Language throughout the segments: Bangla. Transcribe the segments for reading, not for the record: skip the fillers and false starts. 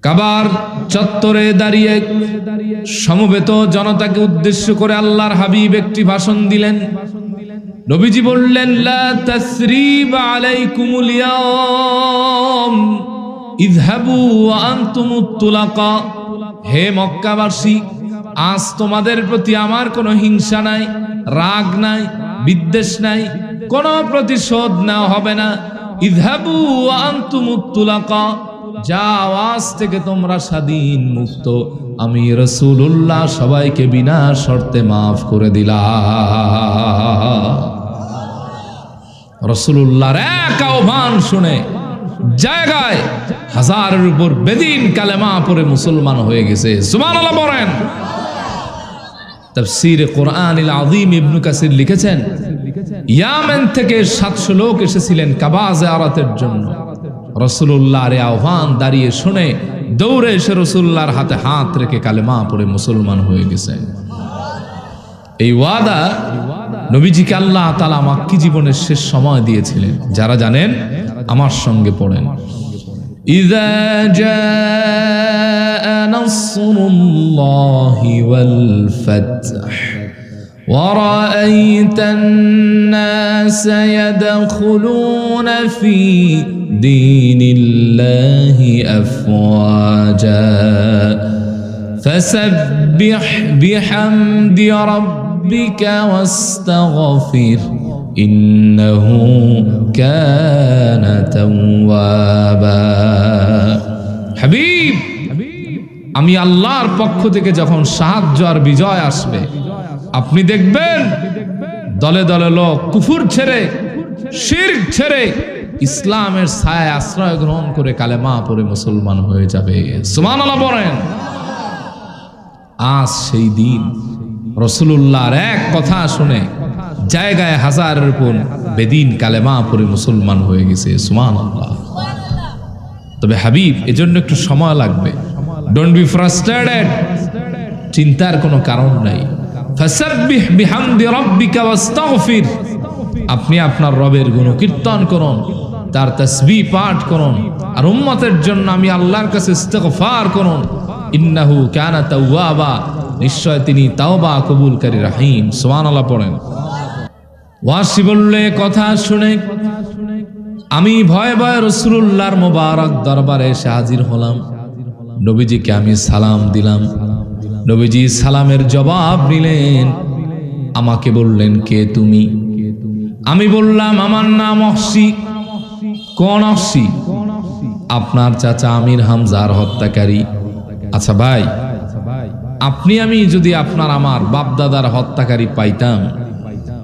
কাবার চত্বরে দাঁড়িয়ে সমবেত জনতাকে উদ্দেশ্য করে আল্লাহর হাবিব একটি ভাষণ দিলেন। নবীজি বললেন, লা তাসরিবা আলাইকুমুল ইয়াওম ইযহাবু ওয়া আনতুমুত তুলাকা। হে মক্কাবাসী, আজ তোমাদের প্রতি আমার কোনো হিংসা নাই, রাগ নাই, বিদ্বেষ নাই, কোনো প্রতিশোধ নেওয়া হবে না। ইযহাবু ওয়া আনতুমুত তুলাকা, যাও, আজ থেকে তোমরা স্বাধীন মুক্ত। আমি রাসূলুল্লাহ সবাইকে বিনা শর্তে মাফ করে দিলাম। রাসূলুল্লাহর এক আহ্বান শুনে জায়গায় হাজারের উপর বেদিন কালেমা পড়ে মুসলমান হয়ে গেছে। সুবহানাল্লাহ বলেন। তাফসীরে কোরআনুল আযীম ইবনে কাসির লিখেছেন, ইয়ামেন থেকে 700 লোক এসেছিলেন কাবা জিয়ারতের জন্য। রাসূলুল্লাহর আহ্বান দাঁড়িয়ে শুনে দৌড়ে এসে রাসূলুল্লাহর হাতে হাত রেখে কালেমা পড়ে মুসলমান হয়ে গেছে। এই ওয়াদা নবীজিকে আল্লাহ তাআলা মক্কি জীবনের শেষ সময় দিয়েছিলেন। যারা জানেন আমার সঙ্গে পড়েন, ইযা জাআ নাসরুল্লাহি ওয়াল ফাতহ ওয়া রাআইতান নাসা ইয়াদখুলুনা ফি দীনিল্লাহি আফওয়াজা ফাসাব্বিহ বিহামদি রাব্বিকা ওয়াস্তাগফির ইন্নাহু কানা তাওয়াবা। হাবিব, আমি আল্লাহর পক্ষ থেকে যখন সাহায্য আর বিজয় আসবে, আপনি দেখবেন দলে দলে লোক কুফর ছেড়ে, শিরক ছেড়ে ইসলামের ছায়ায় আশ্রয় গ্রহণ করে কালেমা পড়ে মুসলমান হয়ে যাবে। সুবহানাল্লাহ বলেন। আজ সেই দিন রাসূলুল্লাহর এক কথা শুনে জায়গায় হাজারের উপর বেদিন কালেমা পড়ে মুসলমান হয়ে গেছে। সুবহানাল্লাহ। তবে হাবিব, এজন্য একটু সময় লাগবে। ডোন্ট বি ফ্রাস্ট্রেটেড, চিন্তার কোনো কারণ নাই। ফাসাব্বিহ বিহামদি রাব্বিকা ওয়াস্তাগফির, আপনি আপনার রবের গুণকীর্তন করুন, তার তাসবিহ পাঠ করুন, আর উম্মতের জন্য আমি আল্লাহর কাছে ইস্তিগফার করুন। ইন্নাহু কানা তাওয়াবা, নিশ্চয় তিনি তাওবা কবুলকারী রহিম। সুবহানাল্লাহ পড়েন। ওয়াসি বললে কথা শুনে আমি ভয়ে ভয়ে রাসূলুল্লাহর মোবারক দরবারে এসে হাজির হলাম। নবীজিকে আমি সালাম দিলাম। নবীজি সালামের জবাব নিলেন, আমাকে বললেন, কে তুমি? আমি বললাম, আমার নাম অহসি। কোন অহসি? আপনার চাচা আমির হামজার হত্যাকারী। আচ্ছা ভাই, আপনি আমি যদি আপনার আমার বাপদাদার হত্যাকারী পাইতাম,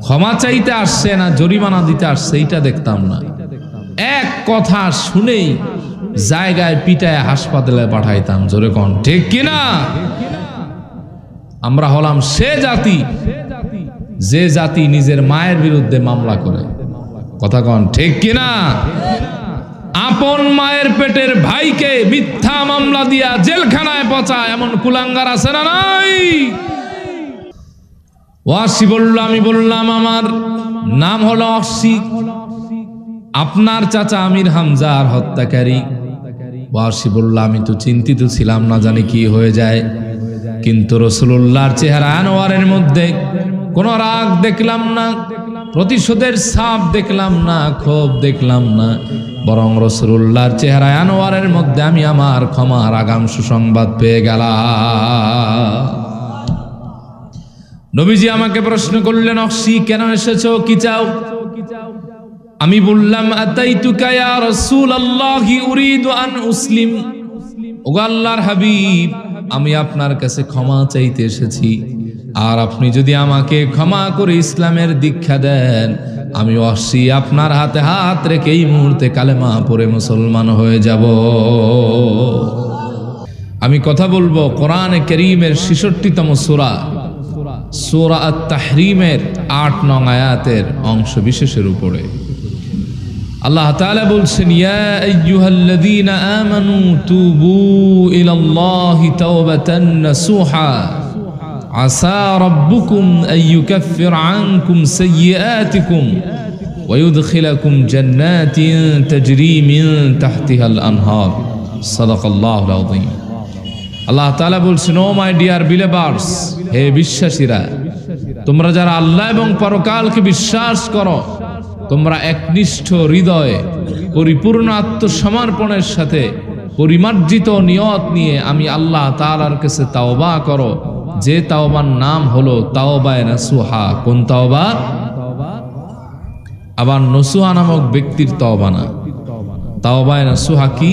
ক্ষমা চাইতে আসছে না জরিমানা দিতে আসছে এইটা দেখতাম না। এক কথা শুনেই জায়গায় পিটায় হাসপাতালে পাঠাইতাম। জোরে কোন ঠিক কিনা? আমরা হলাম সে জাতি যে জাতি নিজের মায়ের বিরুদ্ধে মামলা করে। কথা কোন ঠিক কিনা? আপন মায়ের পেটের ভাইকে মিথ্যা মামলা দিয়া জেলখানায় পচায় এমন কুলাঙ্গার আছে না নাই? ওয়াসি বলল, আমি বললাম, আমার নাম হলো অহসি, আপনার চাচা আমির হামজার হত্যাকারী। ওয়াসি বলল, আমি তো চিন্তিত ছিলাম, না জানি কি হয়ে যায়। কিন্তু রাসূলুল্লাহর চেহারা আনোয়ারের মধ্যে কোনো রাগ দেখলাম না, প্রতিশোধের ছাপ দেখলাম না, ক্ষোভ দেখলাম না, বরং রাসূলুল্লাহর চেহারা আনোয়ারের মধ্যে আমি আমার ক্ষমার আগাম সুসংবাদ পেয়ে গেলাম। নবীজি আমাকে প্রশ্ন করলেন, অহসি কেন এসেছো, কি চাও? আমি বললাম, আতাইতুকা ইয়া রাসূলুল্লাহি উরিদু আন উসলিম। ওগো আল্লাহর হাবিব, আমি আপনার কাছে ক্ষমা চাইতে এসেছি, আর আপনি যদি আমাকে ক্ষমা করে ইসলামের দীক্ষা দেন, আমি অহসি আপনার হাতে হাত রেখে এই মুহূর্তে কালেমা পড়ে মুসলমান হয়ে যাব। আমি কথা বলবো কোরআনে কারীমের 66তম সূরা, সূরা আত-তাহরীমের ৮ নং আয়াতের অংশ বিশেষের উপরে। আল্লাহ তাআলা বলছেন, ইয়া আইয়ুহাল্লাযীনা আমানু তুবু ইলাল্লাহি তাওবাতান নাসুহা আসা রাব্বুকুম আইয়ুকাফির আনকুম সাইয়্যাতিকুম ওয়া ইউদখিলাকুম জান্নাতিন তাজরি মিন তাহতিহাল আনহার। সাদাকাল্লাহুল আযীম। আল্লাহ তাআলা বলছেন, ও মাই ডিয়ার বিলিভার্স, হে বিশ্বাসীরা, তোমরা যারা আল্লাহ এবং পরকালকে বিশ্বাস করো, তোমরা একনিষ্ঠ হৃদয়ে পরিপূর্ণ আত্মসমর্পণের সাথে পরিমার্জিত নিয়ত নিয়ে আমি আল্লাহ তাআলার কাছে তাওবা করো, যে তাওবার নাম হলো তাওবায়ে নাসুহা। কোন তাওবা? আবার নসুহা নামক ব্যক্তির তাওবা না, তাওবায়ে নাসুহা কি?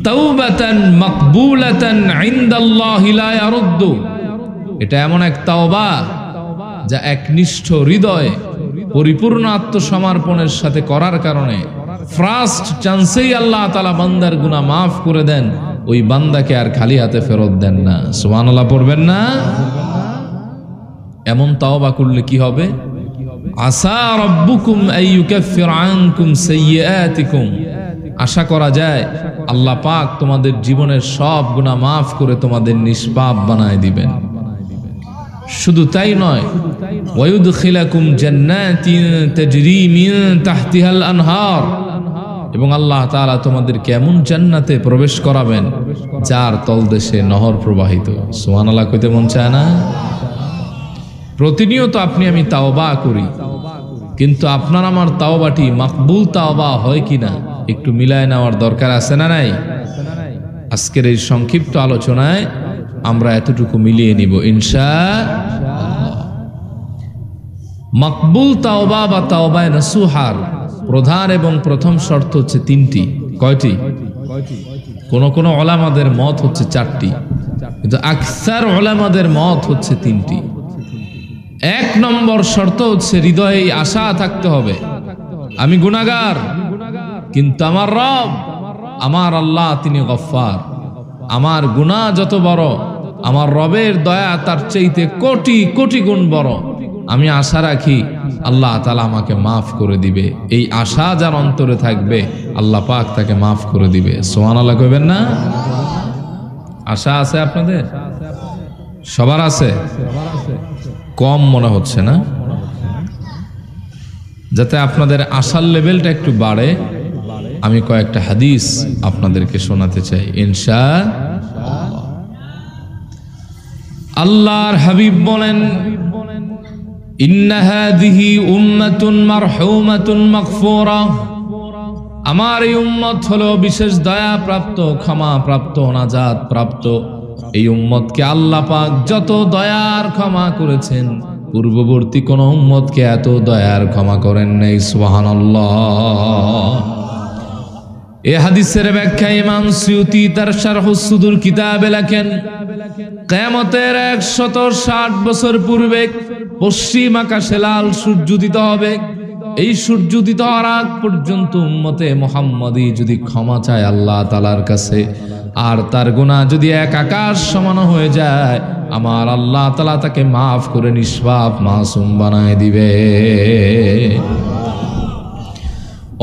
তাওবাতান মাকবুলাতান ইনদাল্লাহি লা ইয়ারুদ্দু। এটা এমন এক তাওবা যা একনিষ্ঠ হৃদয়ে পরিপূর্ণ আত্মসমর্পণের সাথে করার কারণে ফার্স্ট চান্সেই আল্লাহ তাআলা বান্দার গুনাহ মাফ করে দেন, ওই বান্দাকে আর খালি হাতে ফেরত দেন না। সুবহানাল্লাহ পড়বেন না? এমন তাওবা করলে কি হবে? আসা রাব্বুকুম আইয়ুকাফির আনকুম সাইয়্যাতিকুম। আশা করা যায় আল্লাহ পাক তোমাদের জীবনের সব গুনাহ মাফ করে তোমাদের নিষ্পাপ বানায় দিবেন। শুধু তাই নয়, ওয়ায়ুদখিলাকুম জান্নাতিন তাজরি মিন তাহতিহাল আনহার, এবং আল্লাহ তাআলা তোমাদেরকে এমন জান্নাতে প্রবেশ করাবেন যার তলদেশে নহর প্রবাহিত। সুবহানাল্লাহ কইতে মন চায় না? প্রতিনিয়ত আপনি আমি তাওবা করি, কিন্তু আপনার আমার তাওবাটি মাকবুল তাওবা হয় কিনা একটু মিলায় নেওয়ার দরকার আছে না নাই? আজকের এই সংক্ষিপ্ত আলোচনায় আমরা এতটুকু মিলিয়ে নিব ইনশাআল্লাহ। মাকবুল তাওবা বা তাওবায়ে নাসুহার প্রধান এবং প্রথম শর্ত হচ্ছে তিনটি। কয়টি? কোন কোন উলামাদের মত হচ্ছে চারটি, কিন্তু আকসার উলামাদের মত হচ্ছে তিনটি। এক নম্বর শর্ত হচ্ছে হৃদয়ে আশা থাকতে হবে, আমি গুনাহগার, কিন্তু আমার রব, আমার আল্লাহ তিনি গফফার। আমার গুনাহ যত বড়, আমার রবের দয়া তার চাইতে কোটি কোটি গুণ বড়। আমি আশা রাখি আল্লাহ তাআলা আমাকে মাফ করে দিবে। এই আশা যার অন্তরে থাকবে আল্লাহ পাক তাকে মাফ করে দিবে। সুবহানাল্লাহ কইবেন না? আশা আছে আপনাদের? সবার আছে? কম মনে হচ্ছে না? যাতে আপনাদের আশার লেভেলটা একটু বাড়ে, আমি কয়েকটা হাদিস আপনাদেরকে শোনাতে চাই ইনশাআল্লাহ। আল্লাহর হাবিব বলেন, ইন্না হাযিহি উম্মাতুন মারহুমাতুন মাগফুরা। আমার এই উম্মত হলো বিশেষ দয়া প্রাপ্ত, ক্ষমা প্রাপ্ত, নাজাত প্রাপ্ত। এই উম্মতকে আল্লাহ পাক যত দয়ার ক্ষমা করেছেন, পূর্ববর্তী কোন উম্মতকে এত দয়ার ক্ষমা করেন নাই। সুবহানাল্লাহ। এই হাদিসের ব্যাখ্যা ইমাম সুয়ুতি তার শারহুস সুদুর কিতাবে লেখেন, কিয়ামতের 160 বছর পূর্বে পশ্চিম আকাশে লাল সূর্য উদিত হবে। এই সূর্য উদিত হওয়ার আগ পর্যন্ত উম্মতে মুহাম্মাদি যদি ক্ষমা চায় আল্লাহ তাআলার কাছে, আর তার গুনাহ যদি এক আকাশ সমান হয়ে যায়, আমার আল্লাহ তাআলা তাকে মাফ করে নিষ্পাপ মাসুম বানায় দিবে।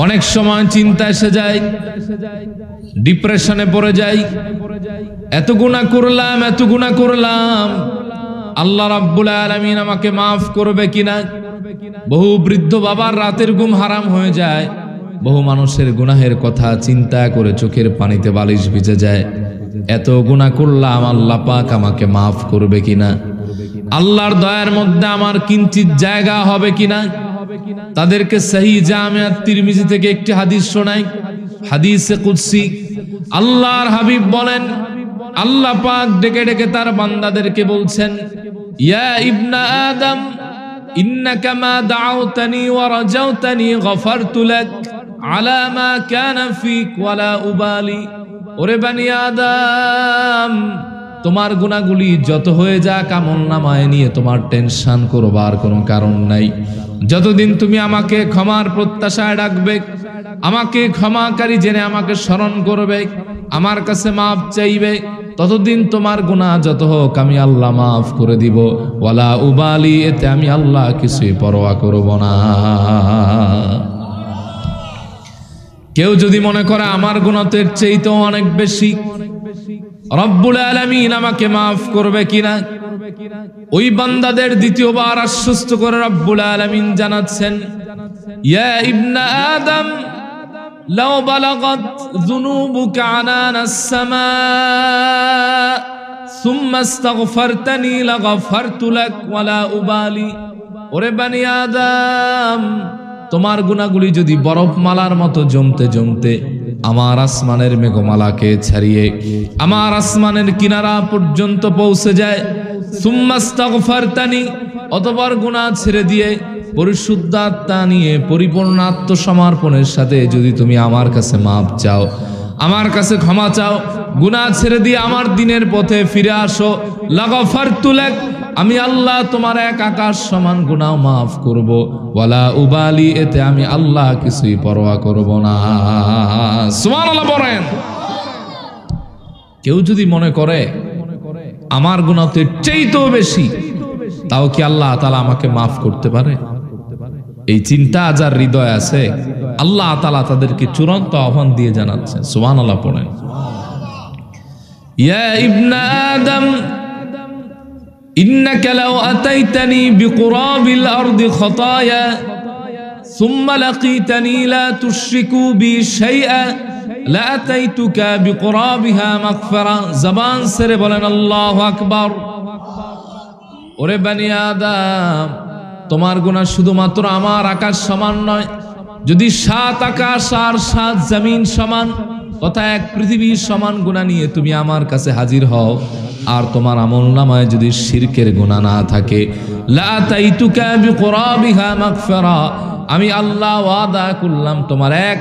অনেক সময় চিন্তা এসে যায়, ডিপ্রেশনে পড়ে যাই, এত গুনাহ করলাম, আল্লাহ রাব্বুল আলামিন আমাকে মাফ করবে কিনা। বহু বৃদ্ধ বাবার রাতের ঘুম হারাম হয়ে যায়, বহু মানুষের গুনাহের কথা চিন্তা করে চোখের পানিতে বালিশ ভিজে যায়। এত গুনাহ করলাম, আল্লাহ পাক আমাকে মাফ করবে কিনা, আল্লাহর দয়ার মধ্যে আমার কিঞ্চিত জায়গা হবে কিনা। তাদেরকে সহিহ জামিআত তিরমিজি থেকে একটি হাদিস শোনাই, হাদিসে কুদসি। আল্লাহর হাবিব বলেন, আল্লাহ পাক ডেকে ডেকে তার বান্দাদেরকে বলছেন, ইয়া ইবনা আদম ইন্নাকা মা দাউতানি ওয়া রাজাউতানি গফারতু লাক আলা মা কানা ফিক ওয়ালা উবালি। ওরে বানি আদম, তোমার গুনাহগুলি যত হয়ে যাক আমলনামায় নিয়ে তোমার টেনশন করবার কোনো কারণ নাই। যতদিন তুমি আমাকে ক্ষমার প্রত্যাশায় ডাকবে, আমাকে ক্ষমাকারী জেনে আমাকে স্মরণ করবে, আমার কাছে মাফ চাইবে, ততদিন তোমার গুনাহ যত হোক আমি আল্লাহ মাফ করে দিব। ওয়ালা উবালি, এতে আমি আল্লাহ কিছুই পরোয়া করব না। কেউ যদি মনে করে আমার গুনাহের চাইতেও অনেক বেশি, রব্বুল আলামিন আমাকে মাফ করবে কিনা, ওই বান্দাদের দ্বিতীয়বার আশ্বস্ত করে রব্বুল আলামিন জানাচ্ছেন, ইয়া ইবনা আদম লাউ বালাগাত যুনুবুকা আনানাস সামা সুম্মা ইস্তাগফারতানি লাগাফারতু লাক ওয়ালা উবালি। ওরে বানি আদম, তোমার গুনাহগুলি যদি বরফমালার মতো জমতে জমতে আমার আসমানের মেঘমালাকে ছাড়িয়ে আমার আসমানের কিনারা পর্যন্ত পৌঁছে যায়, সুম্মা ইস্তাগফারতানি, অতঃপর গুনাহ ছেড়ে দিয়ে পরিশুদ্ধ আত্মা নিয়ে পরিপূর্ণ আত্মসমর্পণের সাথে যদি তুমি আমার কাছে মাপ চাও, আমার কাছে ক্ষমা চাও, গুনাহ ছেড়ে দিয়ে আমার দ্বীনের পথে ফিরে আসো, লাগাফারতু লাক, আমি আল্লাহ তোমার এক আকাশ সমান গুনাহ মাফ করব, ওয়ালা উবালি, এতে আমি আল্লাহ কিছুই পরোয়া করব না। সুবহানাল্লাহ বলেন। কেউ যদি মনে করে আমার গুনাহ তো চাইতেও বেশি, তাও কি আল্লাহ তাআলা আমাকে মাফ করতে পারে? এই চিন্তা যার হৃদয় আছে, আল্লাহ তাআলা তাদেরকে চূড়ান্ত আহ্বান দিয়ে জানাচ্ছেন। সুবহানাল্লাহ পড়েন। ইয়া ইবনা আদম ইন্নাকা লাউ আতাইতানি বিকুরাবিল আরদি খাতায়া সুম্মা লাকিতানি লা তুশরিকু বি শাইআ লা আতাইতুকা বিকুরাবিহা মাগফিরা। জবান ছেড়ে বলেন আল্লাহু আকবার। ওরে বানি আদম, তোমার গুনাহ শুধুমাত্র আমার আকাশ সমান নয়, যদি 7 আকাশ আর 7 জমিন সমান, তথা এক পৃথিবীর সমান গুনাহ নিয়ে তুমি আমার কাছে হাজির হও, আর তোমার আমলনামায় যদি শিরকের গুনাহ না থাকে, লা তাইতুকা বিকুরাবিহা মাগফিরা, আমি আল্লাহ ওয়াদা করলাম তোমার এক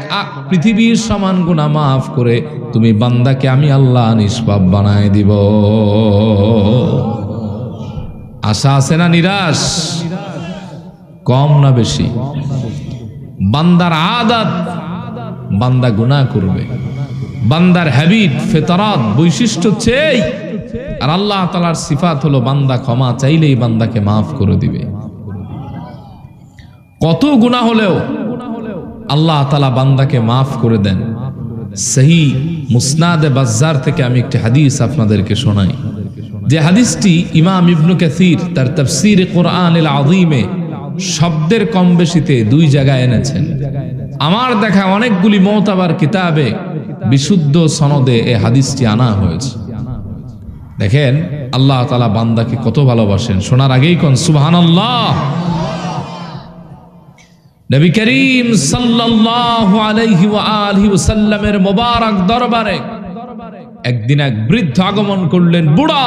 পৃথিবীর সমান গুনাহ মাফ করে তুমি বান্দাকে আমি আল্লাহ নিষ্পাপ বানায় দিব। আশা আছে না নিরাশ? কম না বেশি? বান্দার আদত, বান্দা গুনাহ করবে, বান্দার হ্যাবিট, ফিতরাত, বৈশিষ্ট্য চেয়ে, আর আল্লাহ তাআলার সিফাত হলো বান্দা ক্ষমা চাইলেই বান্দাকে মাফ করে দিবে। কত গুনাহ হলেও আল্লাহ তাআলা বান্দাকে মাফ করে দেন। সহিহ মুসনাদে বাজ্জার থেকে আমি একটি হাদিস আপনাদেরকে শোনাই, যে হাদিসটি ইমাম ইবনে কাসির তার তাফসীরে কোরআনুল আযীমে শব্দের কম বেশিতে 2 জায়গায় এনেছেন। আমার দেখা অনেকগুলি মুতাবার কিতাবে বিশুদ্ধ সনদে এই হাদিসটি আনা হয়েছে। দেখেন আল্লাহ তাআলা বান্দাকে কত ভালোবাসেন। শোনার আগেই কোন সুবহানাল্লাহ। নবী করিম সাল্লাল্লাহু আলাইহি ওয়া আলিহি ওয়াসাল্লামের মোবারক দরবারে একদিন এক বৃদ্ধ আগমন করলেন। বুড়া,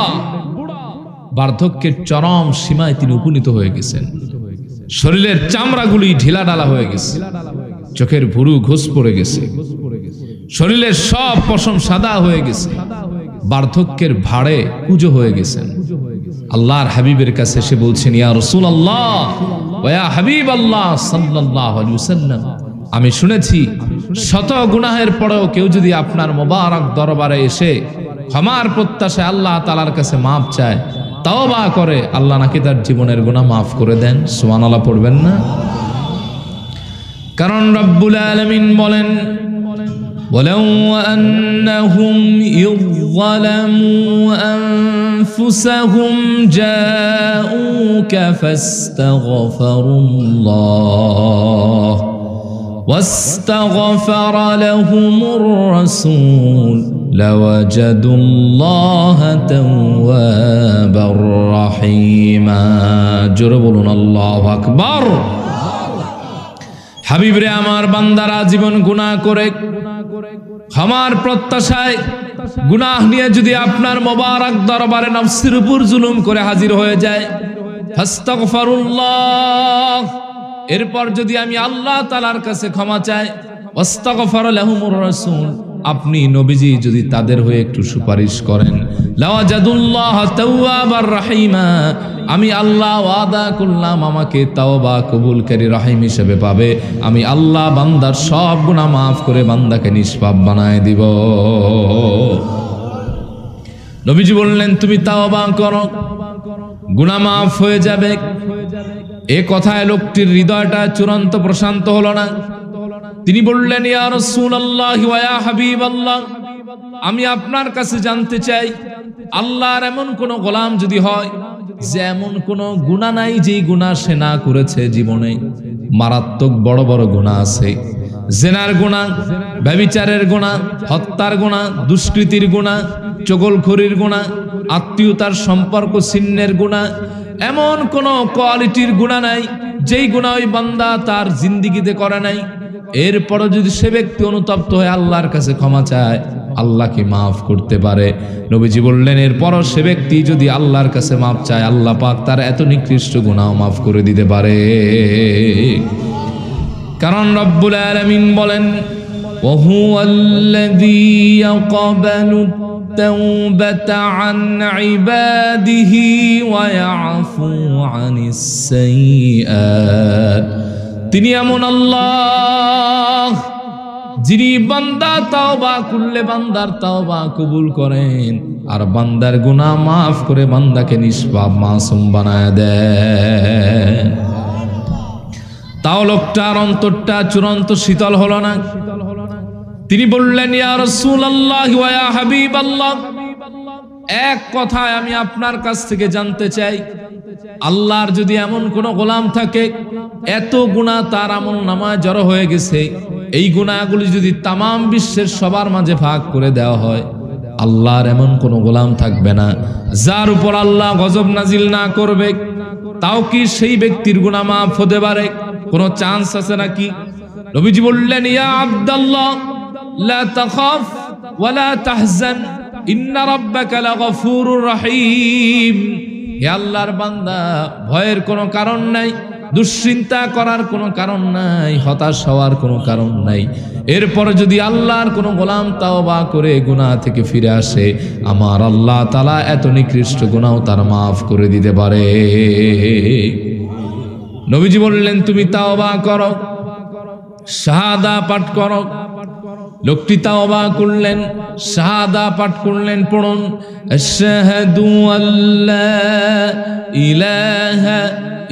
বার্ধক্যের চরম সীমায় তিনি উপনীত হয়ে গেছেন। শরীরের চামড়াগুলি ঢিলাঢালা হয়ে গেছে, চোখের ভুরু ঘুষ পড়ে গেছে, শরীরের সব পশম সাদা হয়ে গেছে, বার্ধক্যের ভাড়ে কুঁজো হয়ে গেছেন। আল্লাহর হাবিবের কাছে এসে বলছেন, ইয়া রাসূলুল্লাহ ওয়া ইয়া হাবিবাল্লাহ সাল্লাল্লাহু আলাইহি ওয়াসাল্লাম, আমি শুনেছি শত গুনাহের পরেও কেউ যদি আপনার মোবারক দরবারে এসে ক্ষমার প্রত্যাশায় আল্লাহ তাআলার কাছে মাপ চায়, তাওবা করে, আল্লাহ নাকি তার জীবনের গুনাহ মাফ করে দেন। সুবহানাল্লাহ পড়বেন না? কারণ রব্বুল আলামিন বলেন, ওয়ালাউ আন্নাহুম ইযলামু আনফুসাহুম জাউকা ফাস্তাগফিরুল্লাহ واستغفر لهم الرسول لوجدوا الله توابا رحيما। জোরে বলুন আল্লাহু আকবার। হাবিব রে, আমার বান্দারা জীবন গুনাহ করে ক্ষমার প্রত্যাশায় গুনাহ নিয়ে যদি আপনার মোবারক দরবারে নফসের উপর জুলুম করে হাজির হয়ে যায়, ফাস্তাগফিরুল্লাহ, এরপর যদি আমি আল্লাহ তাআলার কাছে ক্ষমা চাই, ওয়াস্তাগফার লাহুমুর রাসূল, আপনি নবীজি যদি তাদের হয়ে একটু সুপারিশ করেন, লাওয়াজাদুল্লাহ তাওয়াবার রাহিমা, আমি আল্লাহ ওয়াদা করলাম আমাকে তাওবা কবুলকারী রহিম হিসেবে পাবে। আমি আল্লাহ বান্দার সব গুনাহ মাফ করে বান্দাকে নিষ্পাপ বানায় দিব। নবীজি বললেন, তুমি তাওবা করো, গুনাহ মাফ হয়ে যাবে। এ কথায় লোকটির হৃদয়টা চূড়ান্ত প্রশান্ত হলো না। তিনি বললেন, ইয়া রাসূলুল্লাহ ওয়া ইয়া হাবিবাল্লাহ, আমি আপনার কাছে জানতে চাই, আল্লাহর এমন কোন গোলাম যদি হয় যে এমন কোন গুনাহ নাই যেই গুনাহ সে না করেছে, জীবনে মারাত্মক বড় বড় গুনাহ আছে, জেনার গুনাহ, ব্যভিচারের গুনাহ, হত্যার গুনাহ, দুষ্কৃতির গুনাহ, চগলখড়ির গুনাহ, আত্মীয়তার সম্পর্ক ছিন্নের গুনাহ, এমন কোন কোয়ালিটির গুনাহ নাই যেই গুনাহ ওই বান্দা তার জিন্দেগিতে করে নাই। এরপরও যদি সে ব্যক্তি অনুতপ্ত হয়ে আল্লাহর কাছে ক্ষমা চায়, আল্লাহকে মাফ করতে পারে। নবীজি বললেন এরপরও সে ব্যক্তি যদি আল্লাহর কাছে মাফ চায়, আল্লাহ পাক তার এত নিকৃষ্ট গুনাহ মাফ করে দিতে পারে। কারণ রব্বুল আলামিন বলেন, ওয়াহুয়াল্লাযী ইয়াকবালু তাওবাতা আন ইবাদিহি ওয়া ইয়াফু আনিস সাইয়্যাত। তিনি এমন আল্লাহ যিনি বান্দা তাওবা করলে বান্দার তাওবা কবুল করেন, আর বান্দার গুনাহ মাফ করে বান্দাকে নিষ্পাপ মাসুম বানায় দেন। তাও লোকটার অন্তরটা চূড়ান্ত শীতল হলো না। তিনি বললেন, ইয়া রাসূলুল্লাহ ওয়া ইয়া হাবিবাল্লাহ, এক কথায় আমি আপনার কাছ থেকে জানতে চাই, আল্লাহর যদি এমন কোন গোলাম থাকে এত গুনাহ তার আমলনামায় জড়ো হয়ে গেছে, এই গুনাহগুলি যদি তামাম বিশ্বের সবার মাঝে ভাগ করে দেওয়া হয়, আল্লাহর এমন কোন গোলাম থাকবে না যার উপর আল্লাহ গজব নাজিল না করবে। তাও কি সেই ব্যক্তির গুনাহ মাফ হতে পারে? কোন চান্স আছে নাকি? নবীজি বললেন, ইয়া আব্দুল্লাহ লা তাখাফ ওয়া লা তাহজান ইন্না রাব্বাকা লাগফুরুর রহিম। হে আল্লাহর বান্দা, ভয়ের কোনো কারণ নাই, দুশ্চিন্তা করার কোনো কারণ নাই, হতাশ হওয়ার কোনো কারণ নাই। এরপর যদি আল্লাহর কোনো গোলাম তাওবা করে গুনাহ থেকে ফিরে আসে, আমার আল্লাহ তাআলা এত নিকৃষ্ট গুনাহ তার মাফ করে দিতে পারে। নবীজি বললেন, তুমি তাওবা করো, শাহাদা পাঠ করো। লোকটি তাওবা করলেন, শাহাদা পাঠ করলেন। পড়ুন, আশহাদু আল্লা ইলাহা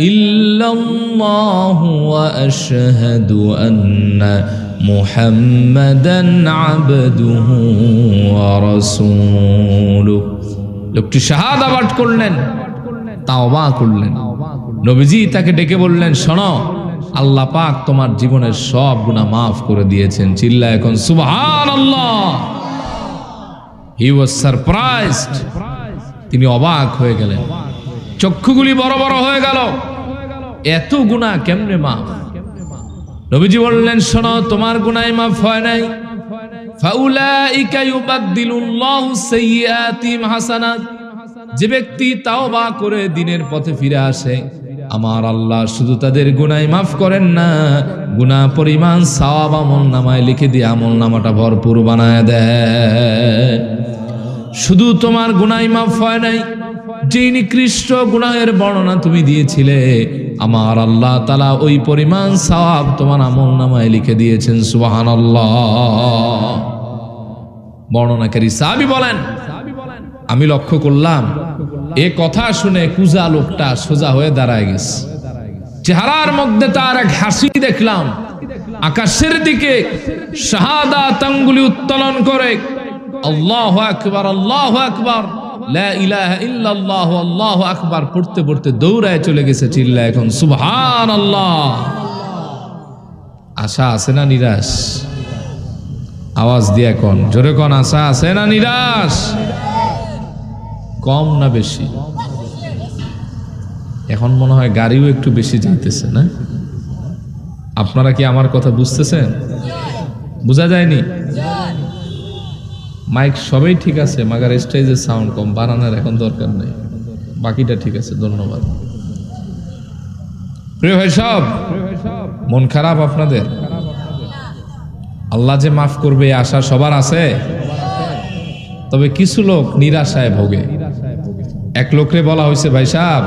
ইল্লাল্লাহু ওয়া আশহাদু আন্না মুহাম্মাদান আবদুহু ওয়া রাসূলুহু। লোকটি শাহাদা পাঠ করলেন, তাওবা করলেন। নবীজি তাকে ডেকে বললেন, শোনো, আল্লাহ পাক তোমার জীবনের সব গুনাহ মাফ করে দিয়েছেন। চিল্লা এখন সুবহানাল্লাহ। হি ওয়াজ সারপ্রাইজড। তিনি অবাক হয়ে গেলেন, চক্ষুগুলি বড় বড় হয়ে গেল, এত গুনাহ কেমনে মাফ? নবীজি বললেন, শোনো, তোমার গুনাহ মাফ হয় নাই। ফাউলাইকা ইউবাদদিলুল্লাহু সাইয়্যাতিহিম হাসানাত। যে ব্যক্তি তাওবা করে দ্বীনের পথে ফিরে আসে, আমার আল্লাহ শুধু তাদের গুনাহ মাফ করেন না, গুনাহ পরিমাণ সওয়াব আমলনামায় লিখে দিয়ে আমলনামাটা ভরপুর বানায় দেয়। শুধু তোমার গুনাহ মাফ হয় নাই, যে নিকৃষ্ট গুনাহের বর্ণনা তুমি দিয়েছিলে, আমার আল্লাহ তাআলা ওই পরিমাণ সওয়াব তোমার আমলনামায় লিখে দিয়েছেন। সুবহানাল্লাহ। বর্ণনাকারী সাহাবী বলেন, আমি লক্ষ্য করলাম এ কথা শুনে কুজা লোকটা সোজা হয়ে দাঁড়ায় গেছে। চেহারার মধ্যে তার এক হাসি দেখলাম। আকাশের দিকে শাহাদাত আঙ্গুলি উত্তোলন করে আল্লাহু আকবার, আল্লাহু আকবার, লা ইলাহা ইল্লাল্লাহু, আল্লাহু আকবার পড়তে পড়তে দৌড়ায় চলে গেছে। চিল্লা এখন সুবহানাল্লাহ। আশা আছে না নিরাশ? আওয়াজ দিয়ে এখন জোরে কোন, আশা আছে না নিরাশ? কম না বেশি? এখন মনে হয় গাড়িও একটু বেশি যাইতেছে না? আপনারা কি আমার কথা বুঝতেছেন? বুঝা যায়নি? মাইক সবই ঠিক আছে, মাগার স্টেজের সাউন্ড কম, বাড়ানোর এখন দরকার নেই, বাকিটা ঠিক আছে। ধন্যবাদ। প্রিয় ভাই সব, মন খারাপ আপনাদের? আল্লাহ যে মাফ করবে আশা সবার আছে, তবে কিছু লোক নিরাশায় ভোগে। এক লোকরে বলা হয়েছে, ভাই সাহেব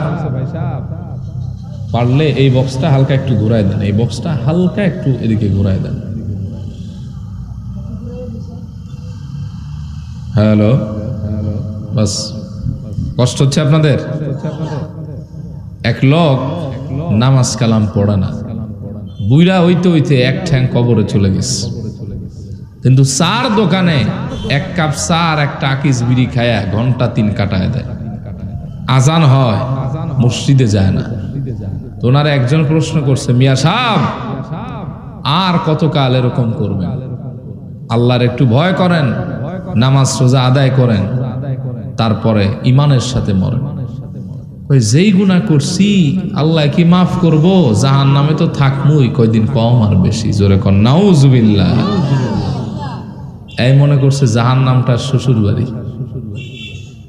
পারলে এই বক্সটা হালকা একটু ঘুরায় দেন, এই বক্সটা হালকা একটু এদিকে ঘুরায় দেন। হ্যালো, বাস কষ্ট হচ্ছে আপনাদের? এক লোক নামাজ কালাম পড়ে না, বুইরা হইতে হইতে এক ঠ্যাং কবরে চলে গেছে। কিন্তু চার দোকানে এক কাপ চা আর একটা আকিস বিড়ি খায়া ঘন্টা 3 কাটায় দেয়। আজান হয়, মসজিদে যায় না। তো ওনারা একজন প্রশ্ন করছে, মিয়া সাহেব আর কতকাল এরকম করবেন? আল্লাহর একটু ভয় করেন, নামাজ রোজা আদায় করেন, তারপরে ইমানের সাথে মরেন। ওই যেই গুনাহ করছি আল্লাহ কি মাফ করব? জাহান্নামে তো থাকমুই, কয়দিন কম আর বেশি। জোরে কর নাউজুবিল্লাহ। এই মনে করছে জাহান্নামটা শ্বশুর বাড়ি,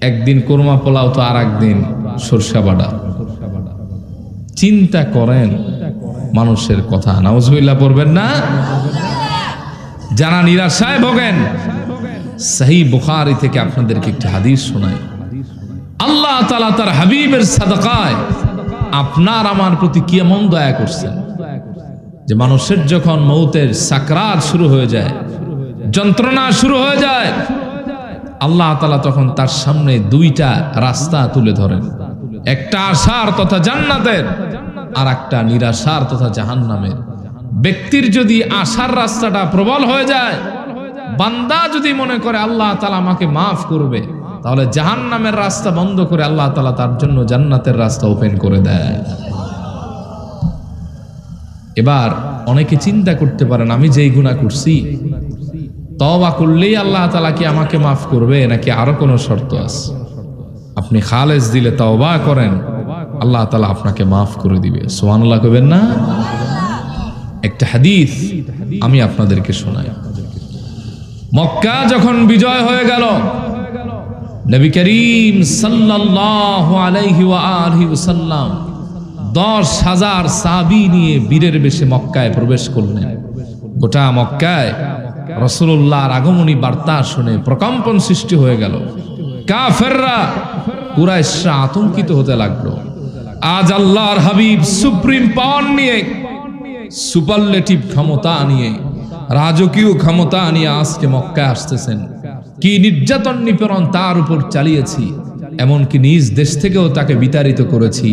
একদিন কোরমা পোলাও তো আর একদিন সরষা বাটা। চিন্তা করেন মানুষের কথা। নাউজুবিল্লাহ পড়বেন না? যারা নিরাশায় ভোগেন, সহিহ বুখারী থেকে আপনাদেরকে একটি হাদিস শোনাই। আল্লাহ তাআলা তার হাবিবের সাদাকায় আপনার আমার প্রতি কি এমন দয়া করছেন যে মানুষের যখন মৌতের সাকরাত শুরু হয়ে যায়, যন্ত্রণা শুরু হয়ে যায়, আল্লাহ তাআলা তখন তার সামনে দুইটা রাস্তা তুলে ধরেন, একটা আশার তথা জান্নাতের, আর একটা নিরাশার তথা জাহান্নামের। ব্যক্তির যদি আশার রাস্তাটা প্রবল হয়ে যায়, বান্দা যদি মনে করে আল্লাহ তাআলা আমাকে মাফ করবে, তাহলে জাহান্নামের রাস্তা বন্ধ করে আল্লাহ তাআলা তার জন্য জান্নাতের রাস্তা ওপেন করে দেয়। এবার অনেকে চিন্তা করতে পারেন, আমি যেই গুনাহ করছি তওবা করলেই আল্লাহ তাআলা কি আমাকে মাফ করবে, নাকি আরো কোনো শর্ত আছে? আপনি খালেস দিলে তওবা করেন, আল্লাহ তাআলা আপনাকে মাফ করে দিবে। সুবহানাল্লাহ কইবেন না? একটা হাদিস আমি আপনাদেরকে শোনাই। মক্কা যখন বিজয় হয়ে গেল, নবী করিম সাল্লাল্লাহু আলাইহি ওয়া আলিহি ওয়াসাল্লাম 10,000 সাহাবী নিয়ে বীরের বেশে মক্কায় প্রবেশ করলেন। গোটা মক্কায় রাসূলুল্লাহর আগমনী বার্তা শুনে প্রকম্পন সৃষ্টি হয়ে গেল। কাফেররা, কুরাইশরা আতঙ্কিত হতে লাগলো। আজ আল্লাহর হাবিব সুপ্রিম পাওয়ার নিয়ে, সুপারলেটিভ ক্ষমতা নিয়ে, রাজকীয় ক্ষমতা নিয়ে আজকে মক্কায় আসতেছেন। কি নির্যাতন নিপীড়ন তার উপর চালিয়েছি, এমনকি নিজ দেশ থেকেও তাকে বিতাড়িত করেছি।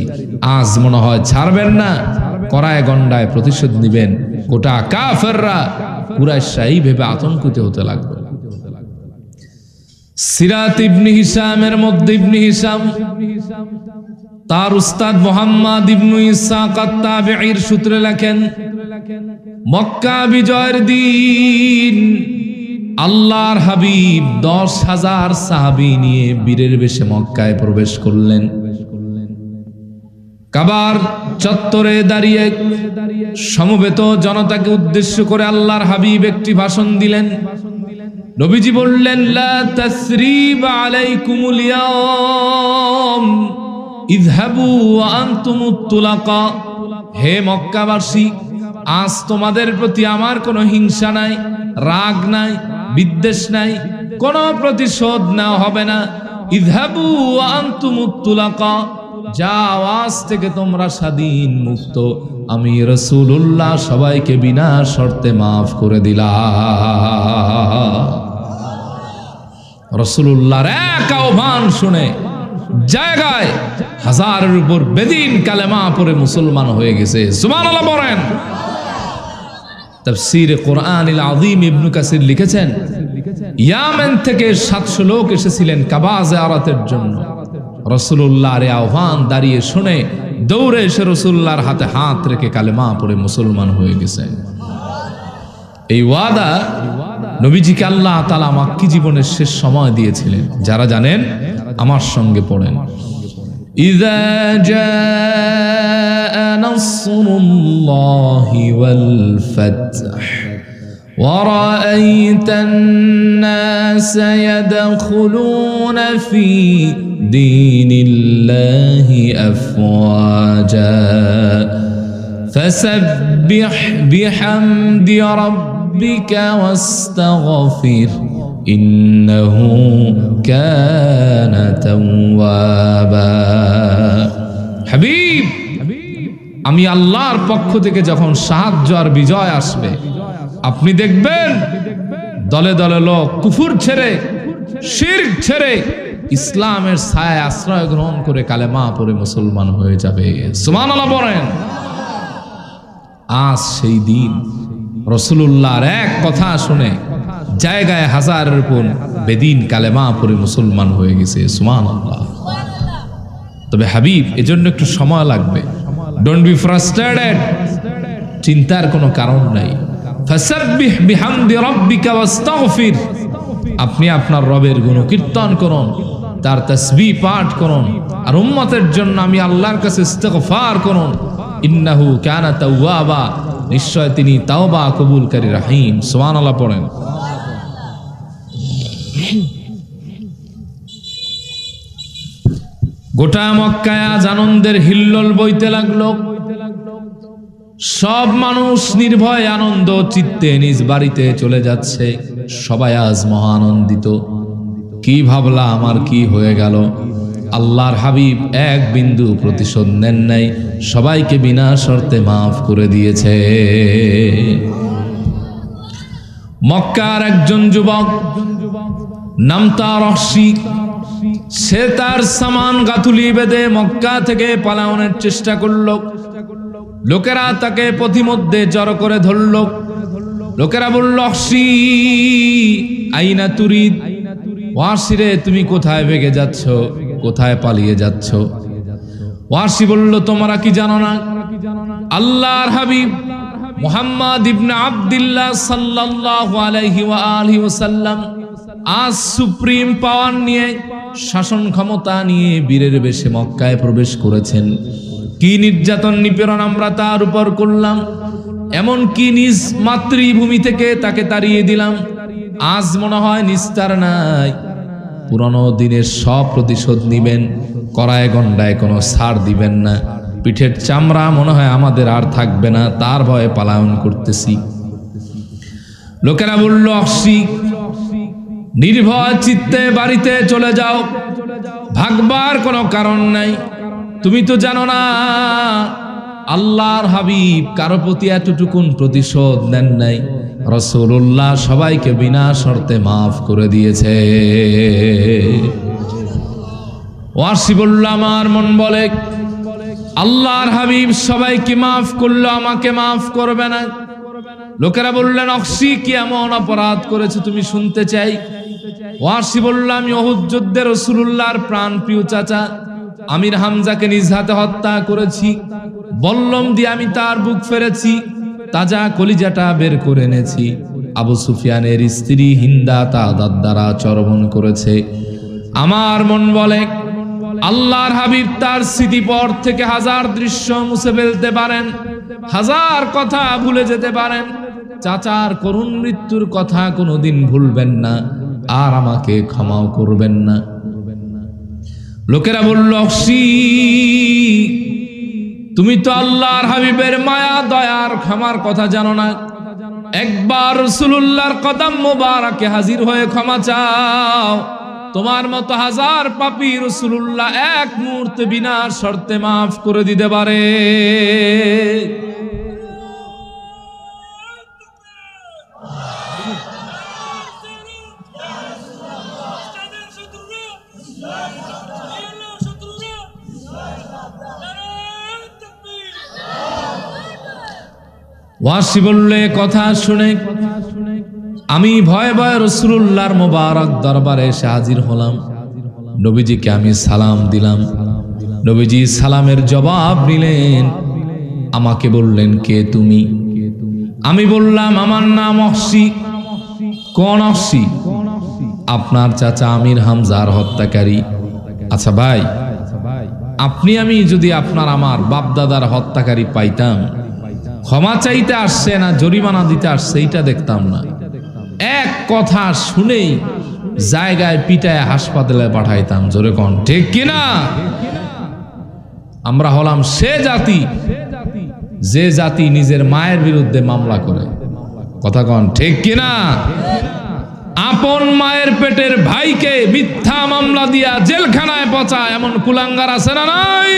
আজ মনে হয় ছাড়বেন না, কড়ায় গন্ডায় প্রতিশোধ নিবেন। গোটা কাফেররা, কুরাইশরা এই ভেবে আতঙ্কিত হতে লাগলো। সিরাত ইবনে হিশামের মধ্যে ইবনে হিশাম তার উস্তাদ মুহাম্মদ ইবনে ইসহাক আত-তাবিঈর সূত্রে লেখেন, মক্কা বিজয়ের দিন আল্লাহর হাবিব 10,000 সাহাবী নিয়ে বীরের বেশে মক্কায় প্রবেশ করলেন। কাবার চত্বরে দাঁড়িয়ে সমবেত জনতাকে উদ্দেশ্য করে আল্লাহর হাবিব একটি ভাষণ দিলেন। নবীজি বললেন, লা তাসরিবা আলাইকুমুল ইয়াওম ইযহাবু ওয়া আনতুমুত তুলাকা। হে মক্কাবাসী, আজ তোমাদের প্রতি আমার কোনো হিংসা নাই, রাগ নাই, বিদ্বেষ নাই, কোনো প্রতিশোধ নেওয়া হবে না। ইযহাবু ওয়া আনতুমুত তুলাকা, যাও, আজ থেকে তোমরা স্বাধীন, মুক্ত। আমি রাসূলুল্লাহ সবাইকে বিনা শর্তে মাফ করে দিলাম। রাসূলুল্লাহর এক আহ্বান শুনে জায়গায় হাজারের উপর বেদিন কালেমা পড়ে মুসলমান হয়ে গেছে। সুবহানাল্লাহ বলেন। তাফসীর কোরআনুল আযীম ইবনে কাসির লিখেছেন, ইয়ামেন থেকে 700 লোক এসেছিলেন কাবা জিয়ারতের জন্য। রাসূলুল্লাহর আহ্বান দাঁড়িয়ে শুনে দৌড়ে এসে রাসূলুল্লাহর হাতে হাত রেখে কালেমা পড়ে মুসলমান হয়ে গেছে। এই ওয়াদা নবীজিকে আল্লাহ তাআলা মাক্কি জীবনের শেষ সময় দিয়েছিলেন। যারা জানেন আমার সঙ্গে পড়েন, ইযা জাআ নাসরুল্লাহি ওয়াল ফাতহ ওয়া রাআইতান নাস ইয়াদখুলুনা ফি দীনিল্লাহি আফওয়াজা ফাসাব্বিহ বিহামদি রাব্বিকা ওয়াস্তাগফির ইন্নাহু কানা তাওয়াবা। হাবিব, আমি আল্লাহর পক্ষ থেকে যখন সাহায্য আর বিজয় আসবে, আপনি দেখবেন দলে দলে লোক কুফর ছেড়ে, শিরক ছেড়ে ইসলামের ছায়ায় আশ্রয় গ্রহণ করে কালেমা পড়ে মুসলমান হয়ে যাবে। সুবহানাল্লাহ বলেন। আজ সেই দিন রাসূলুল্লাহর এক কথা শুনে জায়গায় হাজারের উপর বেদিন কালেমা পড়ে মুসলমান হয়ে গেছে। সুবহানাল্লাহ। তবে হাবিব, এজন্য একটু সময় লাগবে। ডোন্ট বি ফ্রাস্ট্রেটেড, চিন্তার কোনো কারণ নাই। ফাসাব্বিহ বিহামদি রাব্বিকা ওয়াস্তাগফির, আপনি আপনার রবের গুণকীর্তন করুন, তার তাসবিহ পাঠ করুন, আর উম্মতের জন্য আমি আল্লাহর কাছে ইস্তিগফার করুন। ইন্নাহু কানা তাওয়াবা, নিশ্চয় তিনি তাওবা কবুলকারী রহিম। সুবহানাল্লাহ পড়েন। গোটা মক্কায় আজ আনন্দের হিল্লোল বইতে লাগলো। সব মানুষ নির্ভয় আনন্দ চিত্তে নিজ বাড়িতে চলে যাচ্ছে। সবাই আজ মহা আনন্দিত। কি ভাবলা আমার কি হয়ে গেল? আল্লাহর হাবিব এক বিন্দু প্রতিশোধ নেন নাই, সবাইকে বিনা শর্তে মাফ করে দিয়েছে। মক্কার একজন যুবক নাম তার রহসি, সে তার সামান গাতুলি বেঁধে মক্কা থেকে পালানোর চেষ্টা করল। লোকেরা তাকে পথিমধ্যে জড়ো করে ধরল। লোকেরা বলল, রহসি আইনা তুরিদ, ওয়াসি রে তুমি কোথায় ভেগে যাচ্ছ, কোথায় পালিয়ে যাচ্ছ? ওয়াসি বলল, তোমরা কি জানো না আল্লাহর হাবিব মুহাম্মদ ইবনে আব্দুল্লাহ সাল্লাল্লাহু আলাইহি ওয়া আলিহি ওয়াসাল্লাম আজ সুপ্রিম পাওয়ার নিয়ে, শাসন ক্ষমতা নিয়ে বীরের বেশে মক্কায় প্রবেশ করেছেন। কি নির্যাতন নিপীড়ন আমরা তার উপর করলাম, এমন কি নিজ মাতৃভূমি থেকে তাকে তাড়িয়ে দিলাম। আজ মনে হয় নিস্তার নাই। পুরনো দিনের সব প্রতিশোধ নিবেন, কড়ায় গন্ডায় কোনো ছাড় দিবেন না। পিঠের চামড়া মনে হয় আমাদের আর থাকবে না, তার ভয়ে পালায়ন করতেছি। লোকেরা বলল, রহসি নির্ভয় চিত্তে বাড়িতে চলে যাও, ভাগবার কোনো কারণ নাই। তুমি তো জানো না আল্লাহর হাবিব কারো প্রতি এতটুকুন প্রতিশোধ নেন নাই। রাসূলুল্লাহ সবাইকে বিনা শর্তে মাফ করে দিয়েছে। ওয়াসি বলল, আমার মন বলে আল্লাহর হাবিব সবাইকে মাফ করলো, আমাকে মাফ করবে না। লোকেরা বললেন, রহসি কি এমন অপরাধ করেছে তুমি শুনতে চাই? ওয়াসি বলল, আমি উহুদ যুদ্ধে রাসূলুল্লাহর প্রাণ প্রিয় চাচা আমির হামজাকে নিজ হাতে হত্যা করেছি। বল্লম দিয়ে আমি তার বুক ফেরেছি, তাজা কলিজাটা বের করে এনেছি। আবু সুফিয়ানের স্ত্রী হিন্দা তা দাঁত দ্বারা চর্বণ করেছে। আমার মন বলে আল্লাহর হাবিব তার স্মৃতিপট থেকে হাজার দৃশ্য মুছে ফেলতে পারেন, হাজার কথা ভুলে যেতে পারেন। চাচার করুণ মৃত্যুর কথা কোনোদিন ভুলবেন না, আর আমাকে ক্ষমাও করবেন না। লোকেরা বলল, রহসি তুমি তো আল্লাহর হাবিবের মায়া দয়ার ক্ষমার কথা জানো না। একবার রাসূলুল্লাহর কদম মোবারকে হাজির হয়ে ক্ষমা চাও। তোমার মতো হাজার পাপী রাসূলুল্লাহ এক মুহূর্তে বিনা শর্তে মাফ করে দিতে পারে। ওয়াসি বললে, কথা শুনে আমি ভয়ে ভয়ে রাসূলুল্লাহর মোবারক দরবারে এসে হাজির হলাম। নবীজিকে আমি সালাম দিলাম। নবীজি সালামের জবাব নিলেন। আমাকে বললেন, কে তুমি? আমি বললাম, আমার নাম রহসি। কোন রহসি? আপনার চাচা আমির হামজার হত্যাকারী। আচ্ছা ভাই, আপনি আমি যদি আপনার আমার বাপদাদার হত্যাকারী পাইতাম, ক্ষমা চাইতে আসছে না জরিমানা দিতে আসছে এইটা দেখতাম না। এক কথা শুনেই জায়গায় পিটায় হাসপাতালে পাঠাইতাম। জোরে কোন ঠিক কিনা? আমরা হলাম সে জাতি যে জাতি নিজের মায়ের বিরুদ্ধে মামলা করে। কথা কোন ঠিক কিনা? আপন মায়ের পেটের ভাইকে মিথ্যা মামলা দিয়া জেলখানায় পচায় এমন কুলাঙ্গার আছে না নাই?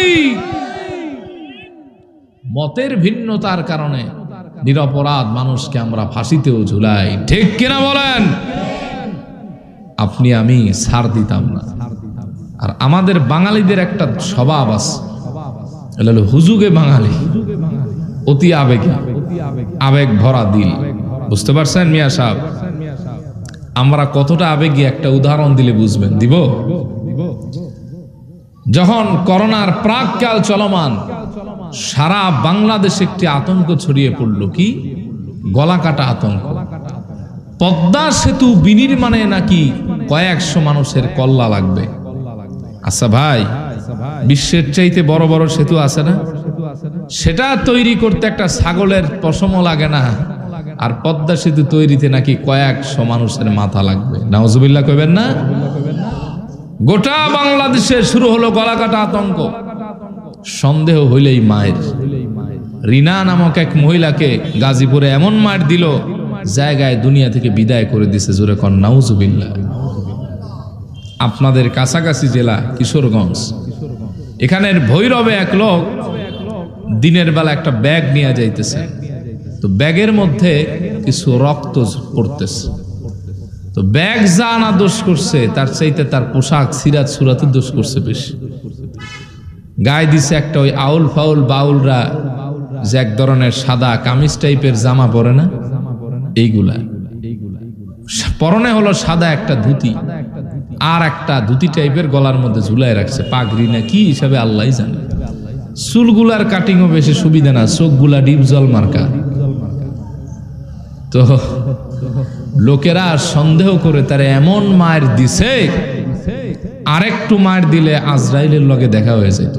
মতের ভিন্নতার কারণে নিরপরাধ মানুষকে আমরা ফাঁসিতেও ঝুলাই। ঠিক কিনা বলেন? আপনি আমি ছাড় দিতাম না। আর আমাদের বাঙালিদের একটা স্বভাব আছে, এটা হলো হুজুগে বাঙালি, অতি আবেগী, আবেগ ভরা দিল। বুঝতে পারছেন মিয়া সাহেব? আমরা কতটা আবেগী একটা উদাহরণ দিলে বুঝবেন। দিব? যখন করোনার প্রাককাল চলমান, সারা বাংলাদেশে একটি আতঙ্ক ছড়িয়ে পড়ল। কি? গলা কাটা আতঙ্ক। পদ্মা সেতু বিনির্মাণে নাকি কয়েকশো মানুষের কল্লা লাগবে। আচ্ছা ভাই, বিশ্বের চাইতে বড় বড় সেতু আছে না? সেটা তৈরি করতে একটা ছাগলের পশমও লাগে না, আর পদ্মা সেতু তৈরিতে নাকি কয়েকশো মানুষের মাথা লাগবে। নাউজুবিল্লাহ কইবেন না? গোটা বাংলাদেশে শুরু হলো গলা কাটা আতঙ্ক। সন্দেহ হইলেই মায়ের। রিনা নামক এক মহিলাকে গাজীপুরে এমন মার দিল, জায়গায় দুনিয়া থেকে বিদায় করে দিছে। জোরে কন নাউজুবিল্লাহ। আপনাদের কাছাকাছি জেলা কিশোরগঞ্জ, এখানের ভৈরবে এক লোক দিনের বেলা একটা ব্যাগ নিয়ে যাইতেছে, তো ব্যাগের মধ্যে কিছু রক্ত পড়তেছে। তো ব্যাগ যা না দোষ করছে, তার চাইতে তার পোশাক সিরাত সুরাতে দোষ করছে বেশি। গায়ে দিছে একটা ওই আউল ফাউল বাউলরা যে এক ধরনের সাদা কামিজ টাইপের জামা পরে না, এইগুলা পরনে হলো সাদা একটা ধুতি, আর একটা ধুতি টাইপের গলার মধ্যে ঝুলাই রাখছে, পাগড়ি না কি হিসাবে আল্লাহ জানে। চুলগুলার কাটিংও বেশি সুবিধা না, চোখগুলা ডিপ জল মার্কা। তো লোকেরা সন্দেহ করে তারা এমন মার দিছে, আরেকটু মার দিলে আজরাইলের লগে দেখা হয়ে যেত।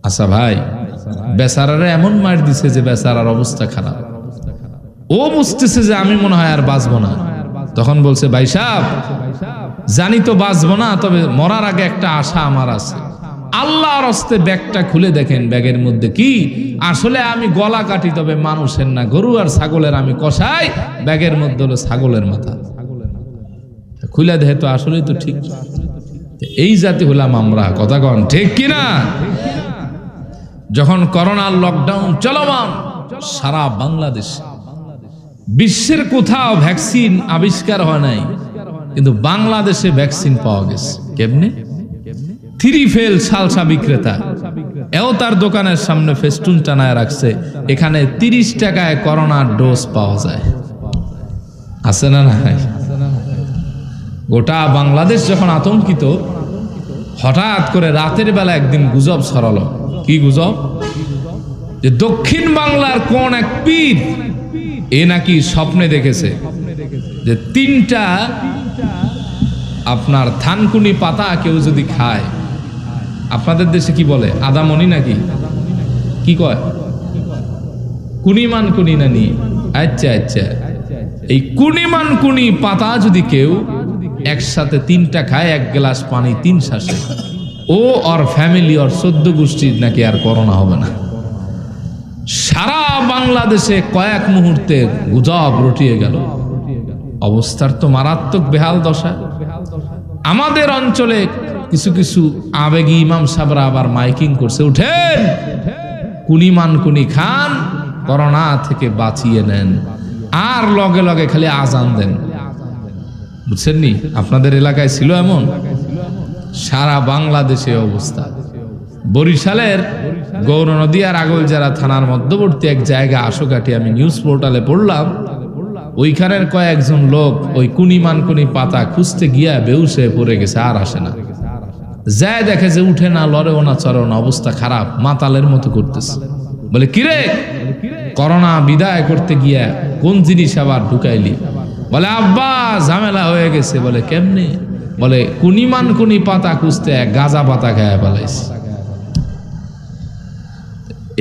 আচ্ছা ভাই, বেচারারা এমন মার দিছে যে বেচারার অবস্থা খারাপ। ও বুঝতেছে যে আমি মনে হয় আর বাঁচবো না। তখন বলছে, ভাই সাহেব, জানি তো বাঁচবো না, তবে মরার আগে একটা আশা আমার আছে। আল্লাহর হস্তে ব্যাগটা খুলে দেখেন, ব্যাগের মধ্যে কি। আসলে আমি গলা কাটি, তবে মানুষের না, গরু আর ছাগলের আমি কষাই। ব্যাগের মধ্যে হলো ছাগলের মাথা। খুলে দেখে তো আসলেই তো ঠিক। এই জাতি হলাম আমরা, কথা কন ঠিক কিনা? যখন করোনার লকডাউন চলমান সারা বাংলাদেশ, বিশ্বের কোথাও ভ্যাকসিন আবিষ্কার হয় নাই, কিন্তু বাংলাদেশে ভ্যাকসিন পাওয়া গেছে। কেমনে? থ্রি ফেল সালসা বিক্রেতা এও তার দোকানের সামনে ফেস্টুন টানায় রাখছে, এখানে 30 টাকায় করোনার ডোজ পাওয়া যায়। আছে না নাই? গোটা বাংলাদেশ যখন আতঙ্কিত, হঠাৎ করে রাতের বেলা একদিন গুজব ছড়ালো। কি গুজব? যে দক্ষিণ বাংলার কোন এক পীর এ নাকি স্বপ্নে দেখেছে যে 3টা আপনার থানকুনি পাতা কেউ যদি খায়, আপনাদের দেশে কি বলে, আদামনি নাকি কি কয়, কুনিমান কুনি নানি, আচ্ছা আচ্ছা, এই কুনিমান কুনি পাতা যদি কেউ একসাথে 3টা খায়, 1 গ্লাস পানি 3 শ্বাসে, ও আর ফ্যামিলি আর 14 গোষ্ঠীর নাকি আর করোনা হবে না। সারা বাংলাদেশে কয়েক মুহূর্তে গুজব রটিয়ে গেল। অবস্থার তো মারাত্মক বেহাল দশা। আমাদের অঞ্চলে কিছু কিছু আবেগী ইমাম সাহেবরা আবার মাইকিং করছে, উঠেন, কুনিমান কুনি খান, করোনা থেকে বাঁচিয়ে নেন, আর লগে লগে খালি আজান দেন। বুঝছেন নি? আপনাদের এলাকায় ছিল এমন? সারা বাংলাদেশে অবস্থা। বরিশালের গৌরনদী আর আগলজারা থানার মধ্যবর্তী এক জায়গা আশুঘাটি, আমি নিউজ পোর্টালে পড়লাম, ওইখানের কয়েকজন লোক ওই কুনিমান কুনি পাতা খুঁজতে গিয়া বেহুশ হয়ে পড়ে গেছে, আর আসে না। যায় দেখে যে উঠে না, লড়েও না, চড়েও না, অবস্থা খারাপ, মাতালের মতো করতেছে। বলে কিরে, করোনা বিদায় করতে গিয়া কোন জিনিস আবার ঢুকাইলি? বলে আব্বা ঝামেলা হয়ে গেছে। বলে কেমনে? বলে কুনিমান কুনি পাতা খুঁজতে গাঁজা পাতা খায় পালাইছে।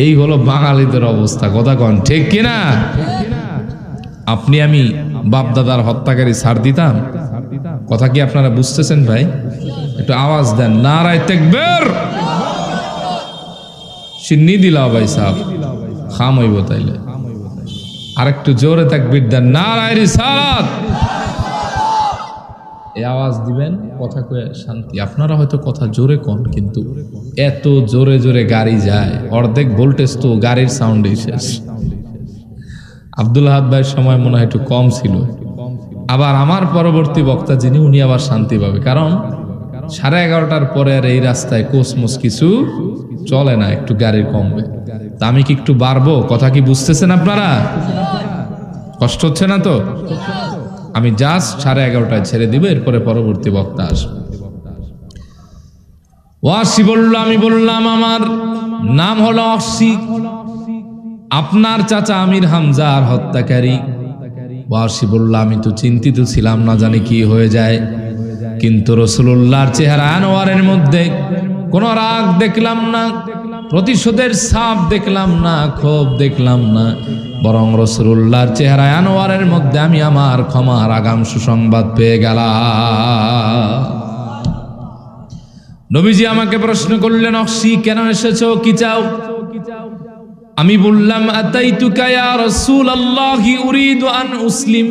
এই হলো বাঙালিদের অবস্থা, কথা কন ঠিক কিনা? আপনি আমি বাপদাদার হত্যাকারী ছাড় দিতাম? কথা কি আপনারা বুঝতেছেন ভাই? একটু আওয়াজ দেন, নারায়ে তাকবীর। সিন্নি দিলাও ভাই সাহেব, খাম হইব তাইলে। আরেকটু জোরে তাকবীর দেন, নারায়ে রিসালাত। এই আওয়াজ দিবেন, কথা কয়ে শান্তি। আপনারা হয়তো কথা জোরে কন, কিন্তু এত জোরে জোরে গাড়ি যায়, অর্ধেক ভোল্টেজ তো গাড়ির সাউন্ডে শেষ। আব্দুল আহাদ ভাইয়ের সময় মনে হয় একটু কম ছিল। আবার আমার পরবর্তী বক্তা যিনি, উনি আবার শান্তি পাবে, কারণ 11:30টার পরে আর এই রাস্তায় কোসমোস কিছু চলে না, একটু গাড়ি কমবে। তা আমি কি একটু বাড়বো? কথা কি বুঝতেছেন আপনারা? কষ্ট হচ্ছে না তো? আমি জাস্ট 11:30টায় ছেড়ে দিব, এরপরে পরবর্তী বক্তা আসবে। ওয়াসি বলল, আমি বললাম আমার নাম হলো অসি। আপনার চাচা আমির হামজার হত্যাকারী। ওয়াসি বলল, আমি তো চিন্তিত ছিলাম, না জানি কি হয়ে যায়। কিন্তু রাসূলুল্লাহর চেহারা আনোয়ারের মধ্যে কোনো রাগ দেখলাম না, প্রতিশোধের ছাপ দেখলাম না, ক্ষোভ দেখলাম না, বরং রাসূলুল্লাহর চেহারা আনোয়ারের মধ্যে আমি আমার ক্ষমার আগাম সুসংবাদ পেয়ে গেলাম। নবীজি আমাকে প্রশ্ন করলেন, নকশি কেন এসেছো, কি চাও? আমি বললাম, আতাইতুকা ইয়া রাসূলুল্লাহি উরিদু আন উসলিম।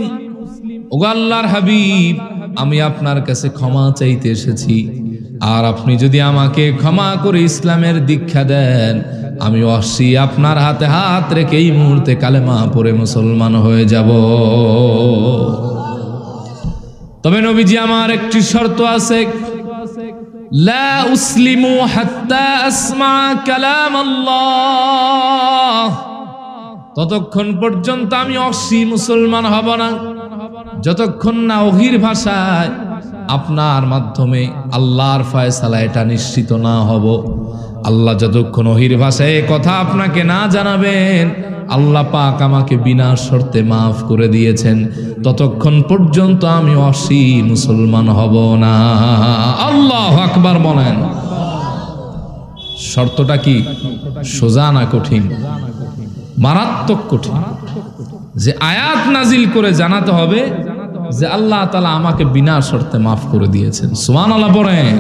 ওগো আল্লাহর হাবিব, আমি আপনার কাছে ক্ষমা চাইতে এসেছি, আর আপনি যদি আমাকে ক্ষমা করে ইসলামের দীক্ষা দেন, আমি ওয়াহশী আপনার হাতে হাত রেখে এই মুহূর্তে কালেমা পড়ে মুসলমান হয়ে যাব। তবে নবীজি, আমার একটি শর্ত আছে, লা উসলিমু হাত্তা আসমা কালাম আল্লাহ। ততক্ষণ পর্যন্ত আমি ওয়াহশী মুসলমান হব না, যতক্ষণ না ওহির ভাষায় আপনার মাধ্যমে আল্লাহর ফয়সালা এটা নিশ্চিত না হব। আল্লাহ যতক্ষণ ওহির ভাষায় কথা আপনাকে না জানাবেন, আল্লাহ পাক আমাকে বিনা শর্তে মাফ করে দিয়েছেন, ততক্ষণ পর্যন্ত আমি ওয়াহশী মুসলমান হব না। আল্লাহু আকবার বলেন। শর্তটা কি? সোজা না কঠিন? মারাত্মক কঠিন। যে আয়াত নাজিল করে জানাতে হবে যে আল্লাহ তাআলা আমাকে বিনা শর্তে মাফ করে দিয়েছেন। সুবহানাল্লাহ পড়েন।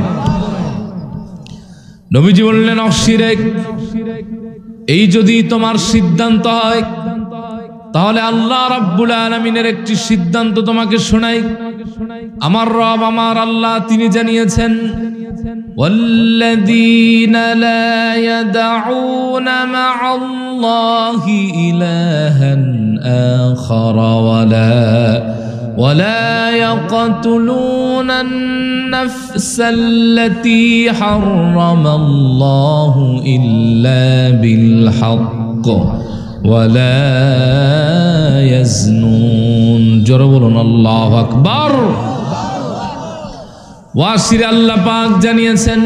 নবীজি বললেন, ওয়াহশীরে, এই যদি তোমার সিদ্ধান্ত হয়, তাহলে আল্লাহ রাব্বুল আলামিনের একটি সিদ্ধান্ত তোমাকে শোনাই। আমার রব, আমার আল্লাহ, তিনি জানিয়েছেন, ওয়াল্লাযীনা লা ইয়াদউনা মা'আল্লাহি ইলাহান আখার ولا يقتلون النفس التي حرم الله إلا بالحق ولا يزنون। جربون الله أكبر। ওয়াসির আল্লাহ পাক জানিয়েছেন,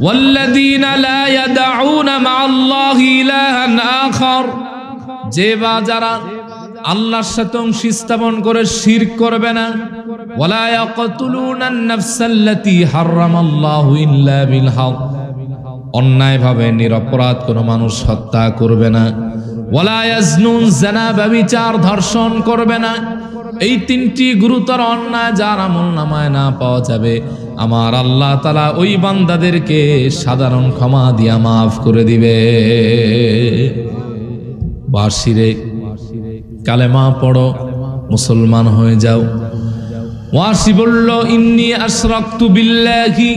والذين لا يدعون مع الله إلها آخر। যে বা যারা আল্লাহর সাথে অংশ স্থাপন করে শিরক করবে না, ওয়ালা ইয়াকতুলুনান নাফসাল্লাতী হারামাল্লাহু ইল্লা বিল হক, অন্যায়ভাবে নিরপরাধ কোনো মানুষ হত্যা করবে না, ওয়ালা ইয়াজনুন, জিনা ব্যভিচার ধর্ষণ করবে না। এই তিনটি গুরুতর অন্যায় যার আমলনামায় না পাওয়া যাবে, আমার আল্লাহ তাআলা ওই বান্দাদেরকে সাধারণ ক্ষমা দিয়া মাফ করে দিবে। বাশিরে, কালেমা পড়ো, মুসলমান হয়ে যাও। ওয়াসি বলল, ইন্নী আশরাকতু বিল্লাহি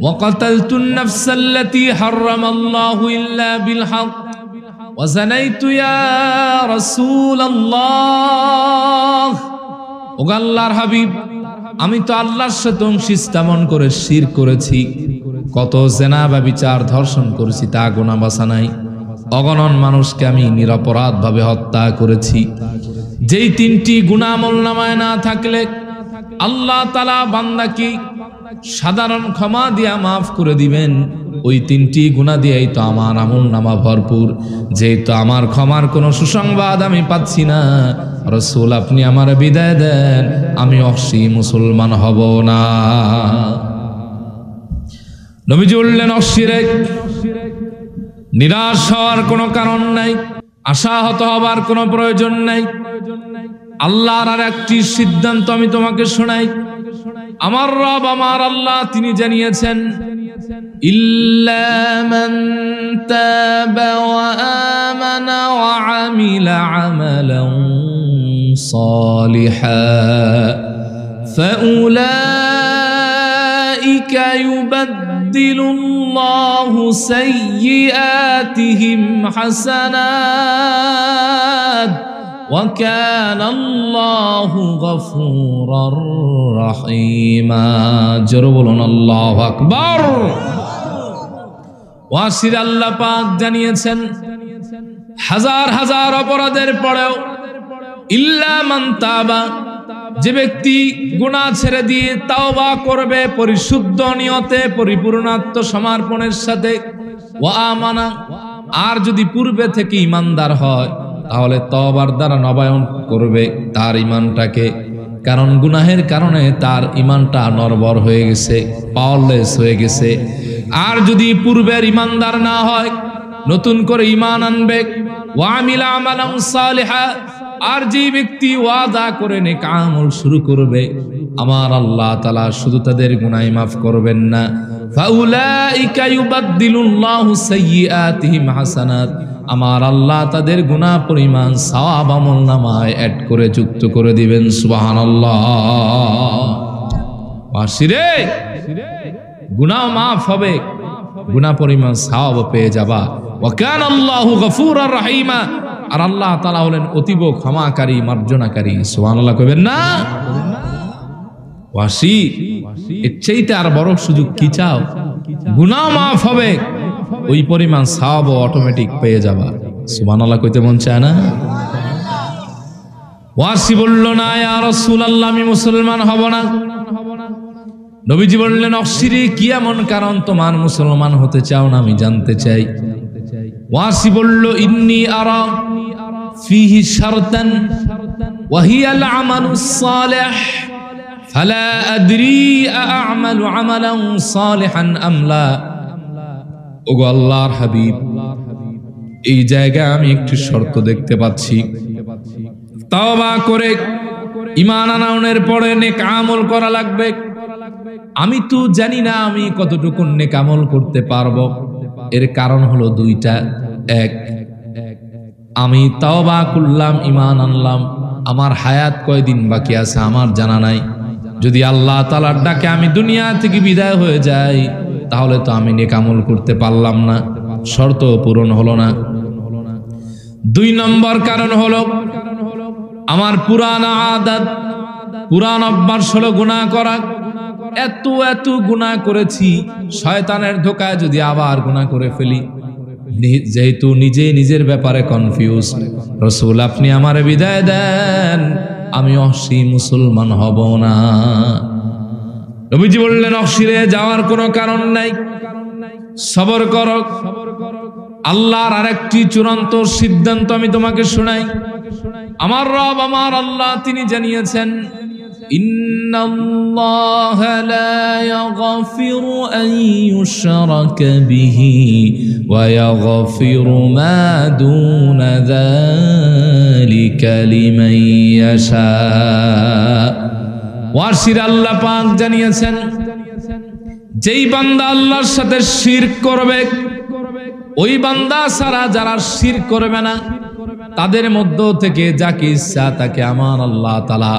ওয়া কাতালতুন নাফসাল্লাতী হারামাল্লাহু ইল্লা বিল হক ওয়া যানাইতু ইয়া রাসূলুল্লাহ। ও আল্লাহর হাবিব, আমি তো আল্লাহর সাথে অংশ স্থাপন করে শিরক করেছি, কত জিনা ব্যভিচার ধর্ষণ করেছি, তা গুনাহ বাছা নাই। অগণন মানুষকে আমি নিরপরাধ ভাবে হত্যা করেছি। যেই তিনটি গুনাহ আমলনামায় না থাকলে আল্লাহ তাআলা বান্দাকে সাধারণ ক্ষমা দিয়া মাফ করে দিবেন, ওই তিনটি গুনাহ দিয়েই তো আমার আমলনামা ভরপুর। যেহেতু আমার ক্ষমার কোনো সুসংবাদ আমি পাচ্ছি না, রাসূল আপনি আমার বিদায় দেন, আমি ওয়াহশী মুসলমান হব না। নবীজি বললেন, ওয়াহশীরে, নিরাশ হওয়ার কোনো কারণ নাই, আশাহত হবার কোনো প্রয়োজন নাই। আল্লাহর আর একটি সিদ্ধান্ত আমি তোমাকে শোনাই। আমার রব, আমার আল্লাহ, তিনি জানিয়েছেন, ইল্লা মান তাবা ওয়া আমানা ওয়া আমিলা আমালান সালিহান ফাউলাইকা ইউবাদদিলুল্লাহু সাইয়্যাতিহিম হাসানাত ওয়া কানাল্লাহু গফুরার রহিমা। জোরে বলুন আল্লাহু আকবার। ওয়াসির আল্লাহ পাক জানিয়েছেন, হাজার হাজার অপরাধের পরেও ইল্লা মান তাবা, যে ব্যক্তি গুনাহ ছেড়ে দিয়ে তাওবা করবে পরিশুদ্ধ নিয়তে, পরিপূর্ণ আত্মসমর্পণের সাথে, ওয়া আমানা, আর যদি পূর্বে থেকে ইমানদার হয় তাহলে তওবার দ্বারা নবায়ন করবে তার ইমানটাকে, কারণ গুনাহের কারণে তার ইমানটা নরবর হয়ে গেছে, পাওয়ারলেস হয়ে গেছে। আর যদি পূর্বের ইমানদার না হয়, নতুন করে ইমান আনবে, ওয়ামিলা আমালান সালিহা, আর যে ব্যক্তি ওয়াদা করে নেক আমল শুরু করবে, আমার আল্লাহ তাআলা শুধু তাদের গুনাহ মাফ করবেন না, ফাউলাইকা ইউবাদদিলুল্লাহু সাইয়্যাতিহিম হাসানাত, আমার আল্লাহ তাদের গুনাহ পরিমাণ সওয়াব আমলনামায় অ্যাড করে যুক্ত করে দিবেন। সুবহানাল্লাহ। ওয়াসিরে গুনাহ মাফ হবে, গুনাহ পরিমাণ সওয়াব পেয়ে যাবা। ওয়া কানা আল্লাহু গফুরার রহিমা, আর আল্লাহ তাআলা হলেন অতীব ক্ষমাকারী মার্জনাকারী। সুবহানাল্লাহ কইবেন না? ওয়াসি, এর চাইতে আর বড় সুযোগ কি চাও? গুনাহ মাফ হবে, ওই পরিমাণ সওয়াব অটোমেটিক পেয়ে যাবা। সুবহানাল্লাহ কইতে মন চায় না? ওয়াসি বলল, না ইয়া রাসূলুল্লাহ, আমি মুসলমান হব না। নবীজি বললেন, অসিরে কি এমন কারণ তোমার মুসলমান হতে চাও না, আমি জানতে চাই। ওয়াসি বলল, ইন্নী আরা ফিহি শারতান ওয়া হিয়াল আমালুস সালিহ ফালা আদরি আ'মালু আমালান সালিহান আম লা। ওগো আল্লাহর হাবিব, এই জায়গায় আমি একটি শর্ত দেখতে পাচ্ছি, তওবা করে ঈমান আনয়নের পরে নেক আমল করা লাগবে। আমি তো জানি না আমি কতটুকু নেক আমল করতে পারবো। এর কারণ হলো দুইটা। এক, আমি তওবা করলাম, ঈমান আনলাম, আমার হায়াত কয়দিন বাকি আছে আমার জানা নাই। যদি আল্লাহ তাআলার ডাকে আমি দুনিয়া থেকে বিদায় হয়ে যাই, তাহলে তো আমি নেক আমল করতে পারলাম না, শর্ত পূরণ হলো না। দুই নম্বর কারণ হলো আমার পুরান আদত, পুরান অভ্যাস হলো গুনাহ করা। এত গুনাহ করেছি, শয়তানের ধোকায় যদি আবার গুনাহ করে ফেলি, যেহেতু নিজের ব্যাপারে কনফিউজ, রাসূল আপনি আমারে বিদায় দেন, আমি অসি মুসলমান হব না। নবীজি বললেন, অসিরে যাওয়ার কোনো কারণ নাই, সবর করো। আল্লাহর আরেকটি চূড়ান্ত সিদ্ধান্ত আমি তোমাকে শোনাই। আমার রব, আমার আল্লাহ, তিনি জানিয়েছেন, ইন্নাল্লাহা লা ইয়াগফিরু আন ইউশরাকা বিহি ওয়া ইয়াগফিরু মা দুনা যালিকা লিমান ইয়াশা। ওয়াসির আল্লাহ পাক জানিয়েছেন, যেই বান্দা আল্লাহর সাথে শিরক করবে, ওই বান্দা ছাড়া যারা শিরক করবে না, তাদের মধ্য থেকে যাকে ইচ্ছা তাকে আমার আল্লাহ তাআলা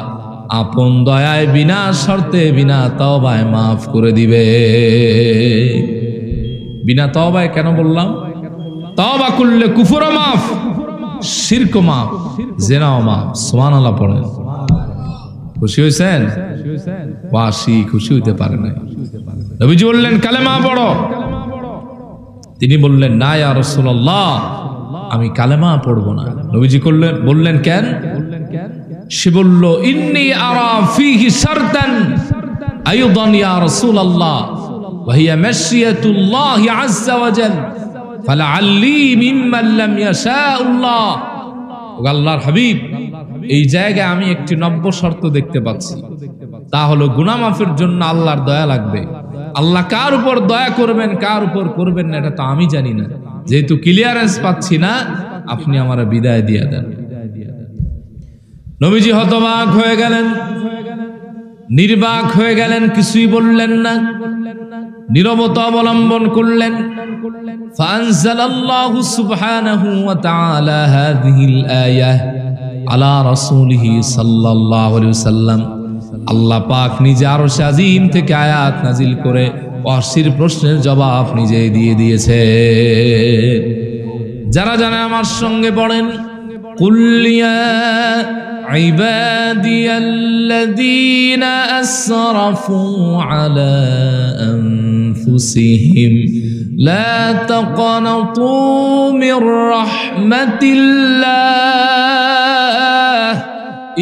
আপন দয়ায় বিনা শর্তে বিনা তওবায় মাফ করে দিবে। বিনা তওবায় কেন বললাম? তওবা করলে কুফরও মাফ, শিরকও মাফ, জিনাও মাফ। সুবহানাল্লাহ পড়েন। খুশি হয়েছেন? ওয়াসি খুশি হইতে পারে না। নবীজি বললেন, কালেমা পড়ো। তিনি বললেন, না ইয়া রাসূলুল্লাহ, আমি কালেমা পড়ব না। নবীজি বললেন, কেন? সে বলল, ইন্নী আরা ফীহি শারতান আইদান ইয়া রাসূলুল্লাহ ওয়া হিয়া মাশিয়াতুল্লাহি আযজা ওয়া জাল ফালাআল্লি মিম্মান লাম ইয়াশাআল্লাহ। ও আল্লাহর হাবিব, এই জায়গায় আমি একটি নব্য শর্ত দেখতে পাচ্ছি, তা হলো গুনাহ মাফের জন্য আল্লাহর দয়া লাগবে। আল্লাহ কার উপর দয়া করবেন, কার উপর করবেন না, এটা তো আমি জানি না। যেহেতু ক্লিয়ারেন্স পাচ্ছি না, আপনি আমার বিদায় দিয়ে দেন। নবীজি হতবাক হয়ে গেলেন, নির্বাক হয়ে গেলেন, কিছুই বললেন না, নীরবতা অবলম্বন করলেন। ফাআনজালাল্লাহু সুবহানাহু ওয়া তাআলা হাযিহিল আয়াহ আলা রাসূলিহি সাল্লাল্লাহু আলাইহি ওয়াসাল্লাম। আল্লাহ পাক নিজে আরশ আজিম থেকে আয়াত নাজিল করে ওয়াসির প্রশ্নের জবাব নিজেই দিয়ে দিয়েছে। যারা জানে আমার সঙ্গে পড়েন, কুল ইয়া ইবাদিয়াল্লাযীনা আসরাফু আলা আনফুসিহিম লা তাকনাতু মির রাহমাতিল্লাহ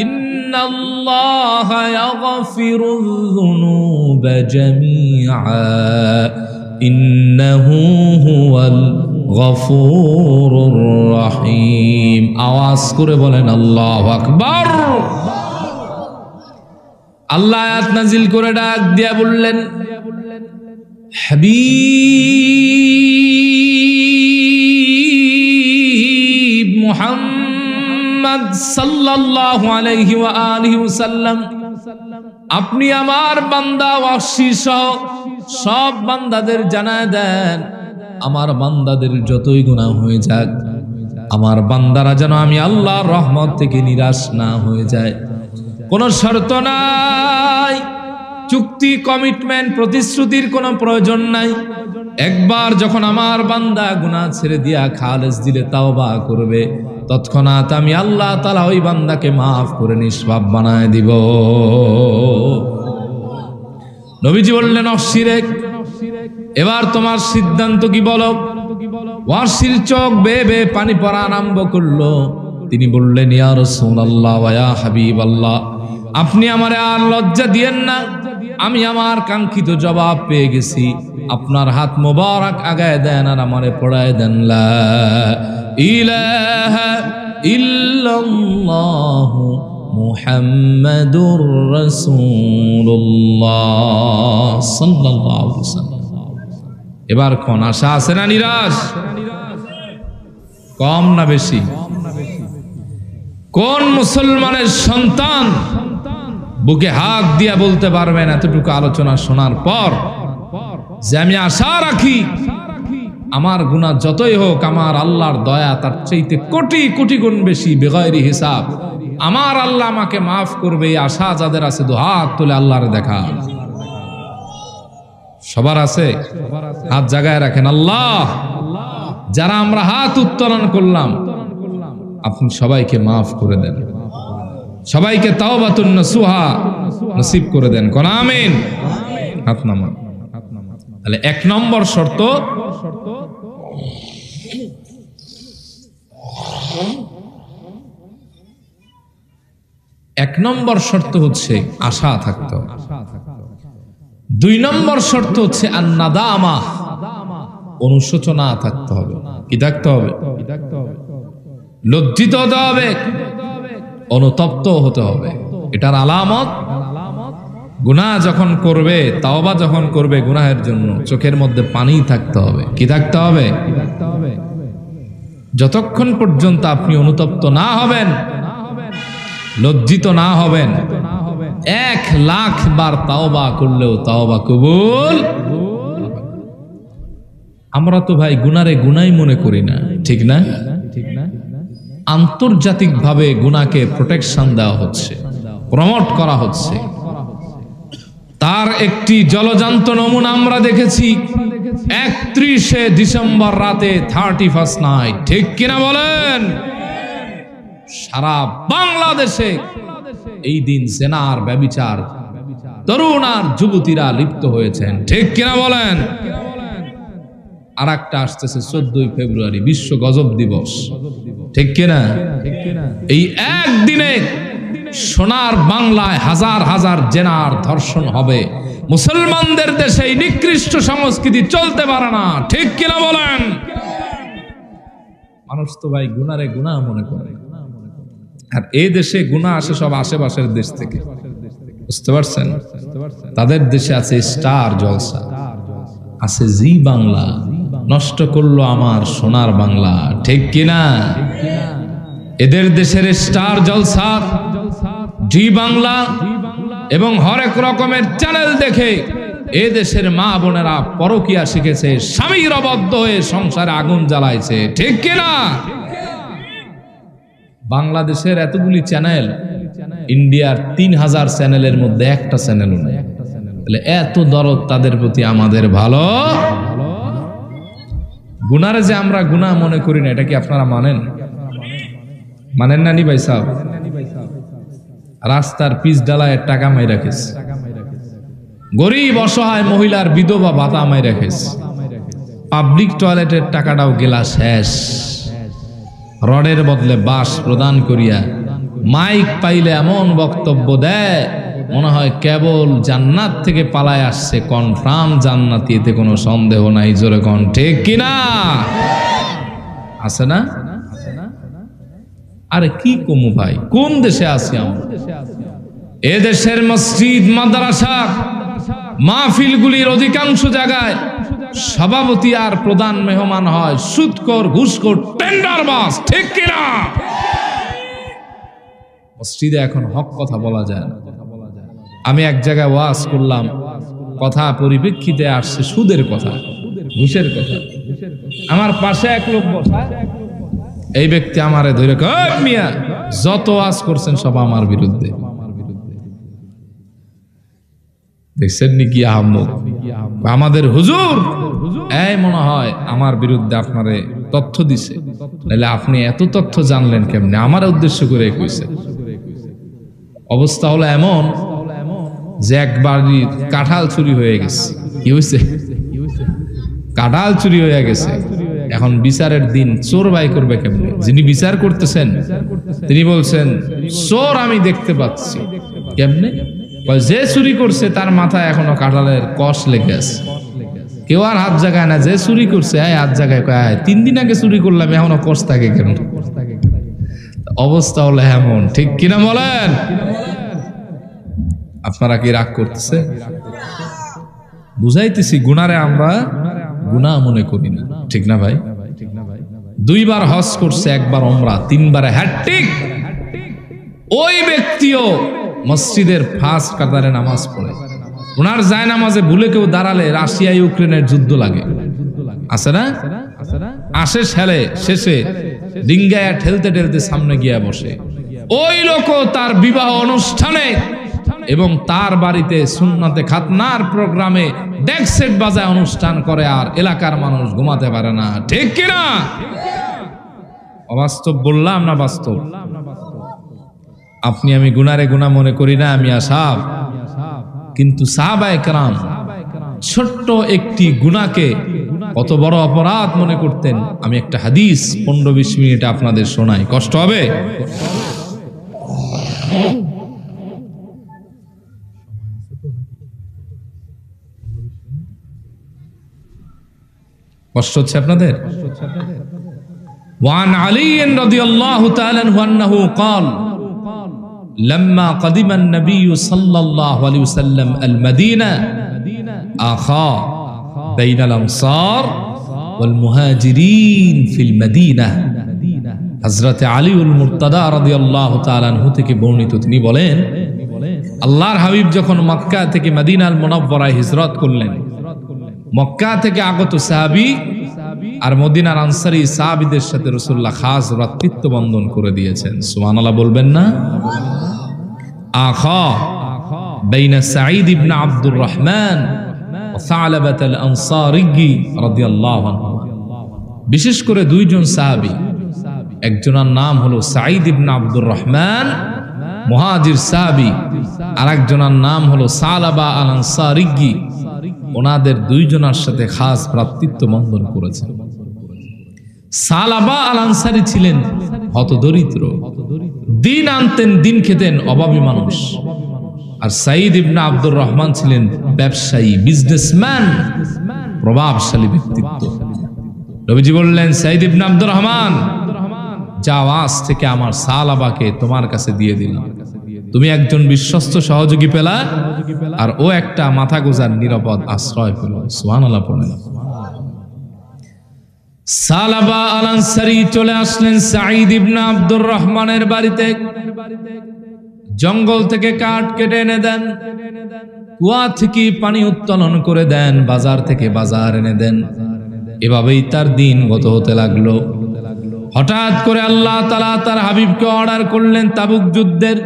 ইন্নাল্লাহা ইয়াগফিরুয যুনুবা জামিআ ইন্নাহু হুয়াল গফুরুর রহিম। আওয়াজ করে বলেন আল্লাহু আকবার। আল্লাহ আয়াত নাজিল করে ডাক দিয়া বললেন, হাবিব মুহাম্মদ সাল্লাল্লাহু আলাইহি ওয়া আলিহি ওয়াসাল্লাম, আপনি আমার বান্দা ওয়াহশী সহ সব বান্দাদের জানায় দেন, আমার বান্দাদের যতই গুনাহ হয়ে যাক, আমার বান্দারা যেন আমি আল্লাহর রহমত থেকে নিরাশ না হয়ে যায়। কোনো শর্ত নাই, চুক্তি, কমিটমেন্ট, প্রতিশ্রুতির কোনো প্রয়োজন নাই। একবার যখন আমার বান্দা গুনাহ ছেড়ে দিয়া খালেস দিলে তাওবা করবে, তৎক্ষণাৎ আমি আল্লাহ তাআলা ওই বান্দাকে মাফ করে নিষ্পাপ বানায় দিব। নবীজি বললেন, ওয়াহশীরে, এবার তোমার সিদ্ধান্ত কি বলো? ওয়াহশীর চোখ বেয়ে বেয়ে পানি পড়া আরম্ভ করলো। তিনি বললেন, ইয়া রাসূলুল্লাহ ওয়া ইয়া হাবিবাল্লাহ, আপনি আমারে আর লজ্জা দিয়েন না, আমি আমার কাঙ্ক্ষিত জবাব পেয়ে গেছি। আপনার হাত মোবারক আগায় দেন আর আমারে পড়ায় দেন, লা ইলাহা ইল্লাল্লাহু মুহাম্মাদুর রাসূলুল্লাহ সাল্লাল্লাহু আলাইহি ওয়াসাল্লাম। এবার কোন আশা আছে না নিরাশ? কম না বেশি? কোন মুসলমানের সন্তান বুকে হাত দিয়া বলতে পারবেন এতটুকু আলোচনা শোনার পর যে আমি আশা রাখি আমার গুনাহ যতই হোক, আমার আল্লাহর দয়া তার চাইতে কোটি কোটি গুণ বেশি, বেগয়রি হিসাব আমার আল্লাহ আমাকে মাফ করবে? এই আশা যাদের আছে দুহাত তুলে আল্লাহর দেখা। সবার আছে? হাত জাগায় রাখেন। আল্লাহ, যারা আমরা হাত উত্তোলন করলাম, আপনি সবাইকে মাফ করে দেন, সবাইকে তাওবাতুন নসুহা নসিব করে দেন। কোন আমিন। হাত নামান। তাহলে এক নম্বর শর্ত, হচ্ছে আশা থাকতে হবে। দুই নম্বর শর্ত হচ্ছে আন-নাদামা, অনুশোচনা থাকতে হবে। কি থাকতে হবে? লজ্জিত হতে হবে, অনুতপ্ত হতে হবে। এটার আলামত, গুনাহ যখন করবে, তাওবা যখন করবে গুনাহের জন্য, চোখের মধ্যে পানি থাকতে হবে। কি থাকতে হবে? যতক্ষণ পর্যন্ত আপনি অনুতপ্ত না হবেন, লজ্জিত না হবেন, 1,00,000 বার তাওবা করলেও তাওবা কবুল। আমরা তো ভাই গুনারে গুনাই মনে করি না, ঠিক না? আন্তর্জাতিকভাবে গুনাহকে প্রোটেকশন দেওয়া হচ্ছে, প্রমোট করা হচ্ছে। তার একটি জলজান্ত নমুনা আমরা দেখেছি 31শে ডিসেম্বর রাতে, 31st নাইট, ঠিক কিনা বলেন? সারা বাংলাদেশে এই দিন জেনার, ব্যভিচার, তরুণ আর যুবতীরা লিপ্ত হয়েছেন, ঠিক কিনা বলেন? আর একটা আসতেছে 14ই ফেব্রুয়ারি, বিশ্ব গজব দিবস, ঠিক কিনা? এই একদিনে সোনার বাংলায় হাজার হাজার জেনার, ধর্ষণ হবে। মুসলমানদের দেশে এই নিকৃষ্ট সংস্কৃতি চলতে পারে না, ঠিক কিনা বলেন? মানুষ তো ভাই গুনারে গুনাহ মনে করে, আর এই দেশে গুনাহ আসে সব আশেপাশের দেশ থেকে, বুঝতে পারছেন? তাদের দেশে আছে স্টার জলসা, আছে জি বাংলা, নষ্ট করলো আমার সোনার বাংলা, ঠিক কিনা? এদের দেশের স্টার জলসা, জি বাংলা এবং হরেক রকমের চ্যানেল দেখে এ দেশের মা বোনেরা পরকিয়া শিখেছে, স্বামীর অবদ্ধ হয়ে সংসারে আগুন জ্বালাইছে, ঠিক কিনা? বাংলাদেশের এতগুলি চ্যানেল, ইন্ডিয়ার 3000 চ্যানেলের মধ্যে একটা চ্যানেলও নেই। তাহলে এত দরদ তাদের প্রতি আমাদের। ভালো গুনারে যে আমরা গুনাহ মনে করি না, এটা কি আপনারা মানেন? মানেন না নি ভাই সাহেব? রাস্তার পিচ ডালায় টাকা মাই রাখিস, গরিব অসহায় মহিলার বিধবা ভাতা মাই রাখিস, পাবলিক টয়লেটের টাকাটাও গেলা শেষ, রডের বদলে বাঁশ প্রদান করিয়া মাইক পাইলে এমন বক্তব্য দেয় মনে হয় কেবল জান্নাত থেকে পালায় আসছে, কনফার্ম জান্নাতি, এতে কোনো সন্দেহ নাই। জোরে কোন ঠিক কিনা? আছে না? আরে কি কমু ভাই, কোন দেশে আছি আমরা? এ দেশের মসজিদ, মাদ্রাসা, মাহফিলগুলির অধিকাংশ জায়গায় সভাপতি আর প্রধান মেহমান হয় সুদখোর, ঘুষখোর, টেন্ডারবাজ, ঠিক কিনা? মসজিদে এখন হক কথা বলা যায় না। আমি এক জায়গায় ওয়াজ করলাম, কথা পরিপ্রেক্ষিতে আসছে সুদের কথা, ঘুষের কথা। আমার পাশে এক লোক বসা, এই ব্যক্তি আমারে ধরে কয়, মিয়া যত ওয়াজ করছেন সব আমার বিরুদ্ধে। দেখছেন নি কি আহম্মক? আমাদের হুজুর এই মনে হয় আমার বিরুদ্ধে আপনারে তথ্য দিছে, নাহলে আপনি এত তথ্য জানলেন কেমনে? আমার উদ্দেশ্য করে কইছে। অবস্থা হলো এমন যে একবার কাঁঠাল চুরি হয়ে গেছে। কি হয়েছে? কাঁঠাল চুরি হয়ে গেছে। এখন বিচারের দিন, চোর বাই করবে কেমনে? যিনি বিচার করতেছেন তিনি বলছেন, চোর আমি দেখতে পাচ্ছি। কেমনে? যে চুরি করছে তার মাথায় এখনো কাঁঠালের কষ লেগে আছে। কেউ আর হাত জাগায় না। যে চুরি করছে হাত জাগায়, কয় 3 দিন আগে চুরি করলাম, এখনো কষ থাকে কেন? অবস্থা হলো এমন, ঠিক কিনা বলেন? আপনারা কি রাগ করতেছে? বুঝাইতেছি, গুনারে আমরা গুনাহ মনে করি না, ঠিক না ভাই? 2 বার হজ করছে, 1 বার ওমরা, 3 বারে হ্যাট্রিক। ওই ব্যক্তিও মসজিদের ফার্স্ট কাতারে নামাজ পড়ে। ওনার যায় নামাজে ভুলে কেউ দাঁড়ালে রাশিয়া ইউক্রেনের যুদ্ধ লাগে, আছে না? আসে ছেলে শেষে ডিঙ্গায়া ঠেলতে ঠেলতে সামনে গিয়া বসে। ওই লোক তার বিবাহ অনুষ্ঠানে এবং তার বাড়িতে সুন্নাতে খাতনার প্রোগ্রামে ডেক সেট বাজায় অনুষ্ঠান করে, আর এলাকার মানুষ ঘুমাতে পারে না, ঠিক কিনা? অবাস্তব বললাম না বাস্তব? আপনি আমি গুনারে গুনাহ মনে করি না, আমি আসাব। কিন্তু সাহাবায়ে কেরাম ছোট্ট একটি গুনাহকে কত বড় অপরাধ মনে করতেন। আমি একটা হাদিস 15-20 মিনিটে আপনাদের শোনাই, কষ্ট হবে? কষ্ট হচ্ছে আপনাদের? ওয়ান আলী রাদিয়াল্লাহু তাআলা আনহু قال لما قدم النبي صلى الله عليه وسلم المدينة أخا بين الأنصار والمهاجرين في المدينة। হযরত আলীউল মুরতাদা রাদিয়াল্লাহু তাআলা আনহু থেকে বর্ণিত, তিনি বলেন, আল্লাহর হাবিব যখন মক্কা থেকে মদিনাল মুনাওয়ারায় হিজরত করলেন, মক্কা থেকে আগত সাহাবী আর মদিনার আনসারী সাহাবীদের সাথে রাসূলুল্লাহ খাস ভ্রাতৃত্ব বন্ধন করে দিয়েছেন। সুবহানাল্লাহ বলবেন না? আখা বাইনা সাঈদ ইবনে আব্দুর রহমান ওয়া সালাবাত আল আনসারী রাদিয়াল্লাহু আনহু। বিশেষ করে 2 জন সাহাবী, একজনের নাম হলো সাঈদ ইবনে আব্দুর রহমান, মুহাজির সাহাবী, আর একজনের নাম হলো সালাবা আল আনসারী। ওনাদের 2 জনের সাথে খাস ভ্রাতৃত্ব বন্ধন করেছেন। সালাবা আল আনসারী ছিলেন হতদরিদ্র, দিন আনতেন দিন খেতেন, অভাবী মানুষ। আর সাঈদ ইবনে আব্দুর রহমান ছিলেন ব্যবসায়ী, বিজনেসম্যান, প্রভাবশালী ব্যক্তিত্ব। নবীজি বললেন, সাঈদ ইবনে আব্দুর রহমান, যাও আজ থেকে আমার সালাবাকে তোমার কাছে দিয়ে দিলাম। তুমি একজন বিশ্বস্ত সহযোগী পেলা, আর ও একটা মাথা গোজার নিরাপদ আশ্রয় পেল। সুবহানাল্লাহ পড়েন। সালাবা আল আনসারী চলে আসলেন সাঈদ ইবনে আব্দুর রহমানের বাড়িতে। জঙ্গল থেকে কাঠ কেটে এনে দেন, কুয়া থেকে পানি উত্তোলন করে দেন, বাজার থেকে বাজার এনে দেন। এভাবেই তার দিন গত হতে লাগলো। হঠাৎ করে আল্লাহ তাআলা তার হাবিবকে অর্ডার করলেন তাবুক যুদ্ধের।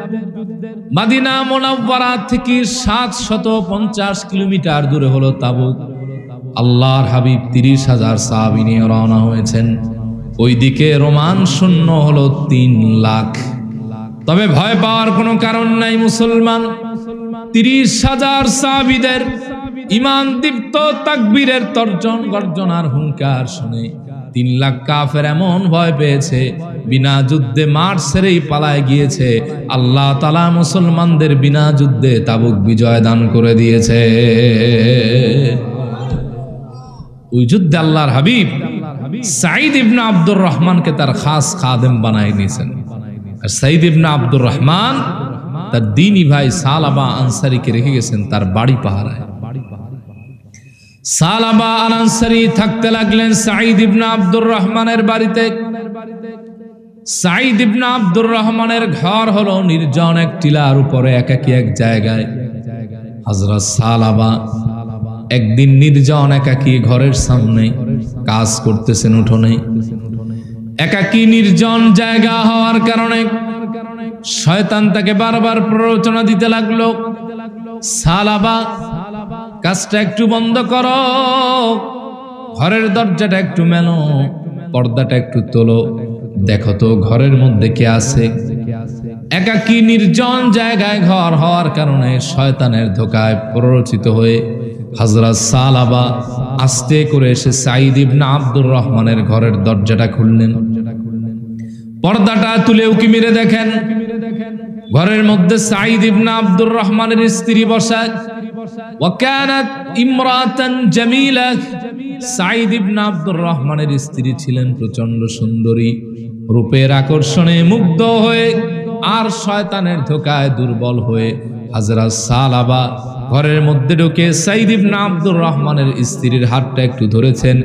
মদিনা মুনাওয়ারা থেকে 750 কিলোমিটার দূরে হলো তাবুক। আল্লাহর হাবিব 30,000 সাহাবী নিয়ে রওনা হয়েছেন। ওইদিকে রোমান সৈন্য হলো 3 লাখ। তবে ভয় পাওয়ার কোনো কারণ নাই মুসলমান। 30,000 সাহাবীদের ঈমান দীপ্ত তাকবীরের তর্জন গর্জনার হুঙ্কার শুনে 3 লাখ কাফের এমন ভয় পেয়েছে, বিনা যুদ্ধে মাঠ ছেড়েই পালায় গিয়েছে। আল্লাহ তাআলা মুসলমানদের বিনা যুদ্ধে তাবুক বিজয় দান করে দিয়েছে। ওই যুদ্ধে আল্লাহর হাবিব সাঈদ ইবনে আব্দুর রহমানকে তার খাস খাদেম বানায় নিয়েছেন। আর সাঈদ ইবনে আব্দুর রহমান তার দ্বীনি ভাই সালাবা আনসারীকে রেখে গেছেন তার বাড়ি পাহারায়। সালাবা আল আনসারী থাকতে লাগলেন সাঈদ ইবনে আব্দুর রহমানের বাড়িতে। সাঈদ ইবনে আব্দুর রহমানের ঘর হলো নির্জন এক টিলার উপরে একাকী এক জায়গায়। হযরত সালাবা একদিন নির্জন একাকী ঘরের সামনে কাজ করতেছেন উঠোনে। একাকী নির্জন জায়গা হওয়ার কারণে শয়তান তাকে বারবার প্ররোচনা দিতে লাগলো, সালাবা কাজটা একটু বন্ধ করো, ঘরের দরজাটা একটু মেলো, পর্দাটা একটু তোলো, দেখো তো ঘরের মধ্যে কে আছে। একাকী নির্জন জায়গায় ঘর হওয়ার কারণে শয়তানের ধোকায় প্ররোচিত হয়ে হযরত সালাবা আস্তে করে এসে সাঈদ ইবনে আব্দুর রহমানের ঘরের দরজাটা খুললেন। পর্দাটা তুলে উকি মেরে দেখেন ঘরের মধ্যে সাঈদ ইবনে আব্দুর রহমানের স্ত্রী বসা। ওয়াকানাত ইমরাতান জামিলা, সাঈদ ইবনে আব্দুর রহমানের স্ত্রী ছিলেন প্রচন্ড সুন্দরী, রূপের আকর্ষণে মুগ্ধ হয়ে আর শয়তানের ধোকায় দুর্বল হয়ে হযরত সালাবা ঘরের মধ্যে ঢুকে সাঈদ ইবনে আব্দুর রহমানের স্ত্রীর হাতটা একটু ধরেছেন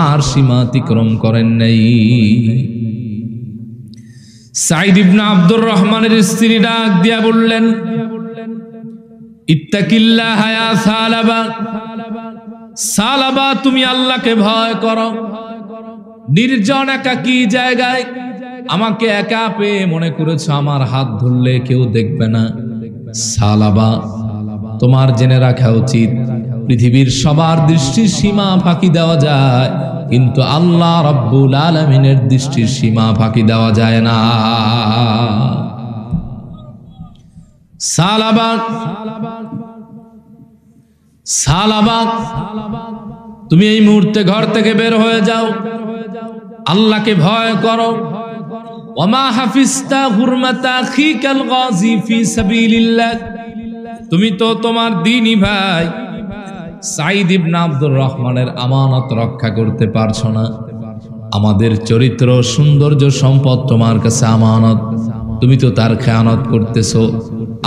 আর সীমা অতিক্রম করেন নাই। সাঈদ ইবনে আব্দুর রহমানের স্ত্রী ডাক দিয়া বললেন, ইত্তাকিল্লাহ ইয়া সালাবা, সালাবা তুমি আল্লাহকে ভয় করো। নির্জন একাকী জায়গায় আমাকে একা পেয়ে মনে করেছো আমার হাত ধরলে কেউ দেখবে না। সালাবা তোমার জেনে রাখা উচিত পৃথিবীর সবার দৃষ্টির সীমা ফাঁকি দেওয়া যায়, কিন্তু আল্লাহ রাব্বুল আলামিনের দৃষ্টির সীমা ফাঁকি দেওয়া যায় না। সালাবা তুমি এই মুহূর্তে ঘর থেকে বের হয়ে যাও, আল্লাহকে ভয় করো। ওমা হাফিজতা হুরমাতা আখিকাল গাজী ফি সাবিলিল্লাহ, তুমি তো তোমার দ্বীনি ভাই সাঈদ ইবনে আব্দুর রহমানের আমানত রক্ষা করতে পারছো না। আমাদের চরিত্র সৌন্দর্য সম্পদ তোমার কাছে আমানত, তুমি তো তার খেয়ানত করতেছো।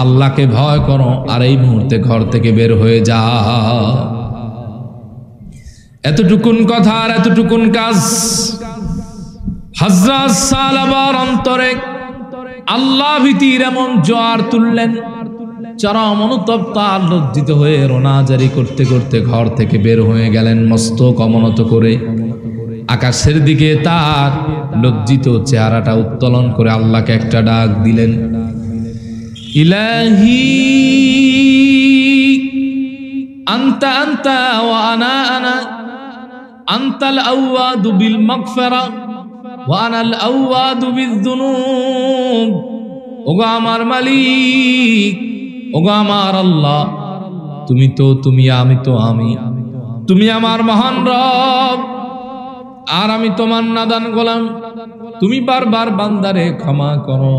আল্লাহকে ভয় করো আর এই মুহূর্তে ঘর থেকে বের হয়ে যাও। এতটুকুন কথা আর এতটুকুন কাজ হযরত সালাবার অন্তরে আল্লাহ ভীতির এমন জোয়ার তুললেন, চরম অনুতপ্ত আর লজ্জিত হয়ে রোনাজারি করতে করতে ঘর থেকে বের হয়ে গেলেন মস্তক অবনত করে। আকাশের দিকে তার লজ্জিত চেহারাটা উত্তোলন করে আল্লাহকে একটা ডাক দিলেন, ইলাহি আনতা আনতা ওয়া আনা আনা, আনতাল আওয়াদু বিল মাগফিরা ওয়া আনাল আওয়াদু বিয-যুনুব। ওগো আমার মালিক, ওগো আমার আল্লাহ, তুমি তো তুমি, আমি তো আমি, তুমি আমার মহান রব আর আমি তোমার নাদান গোলাম। তুমি বারবার বান্দারে ক্ষমা করো,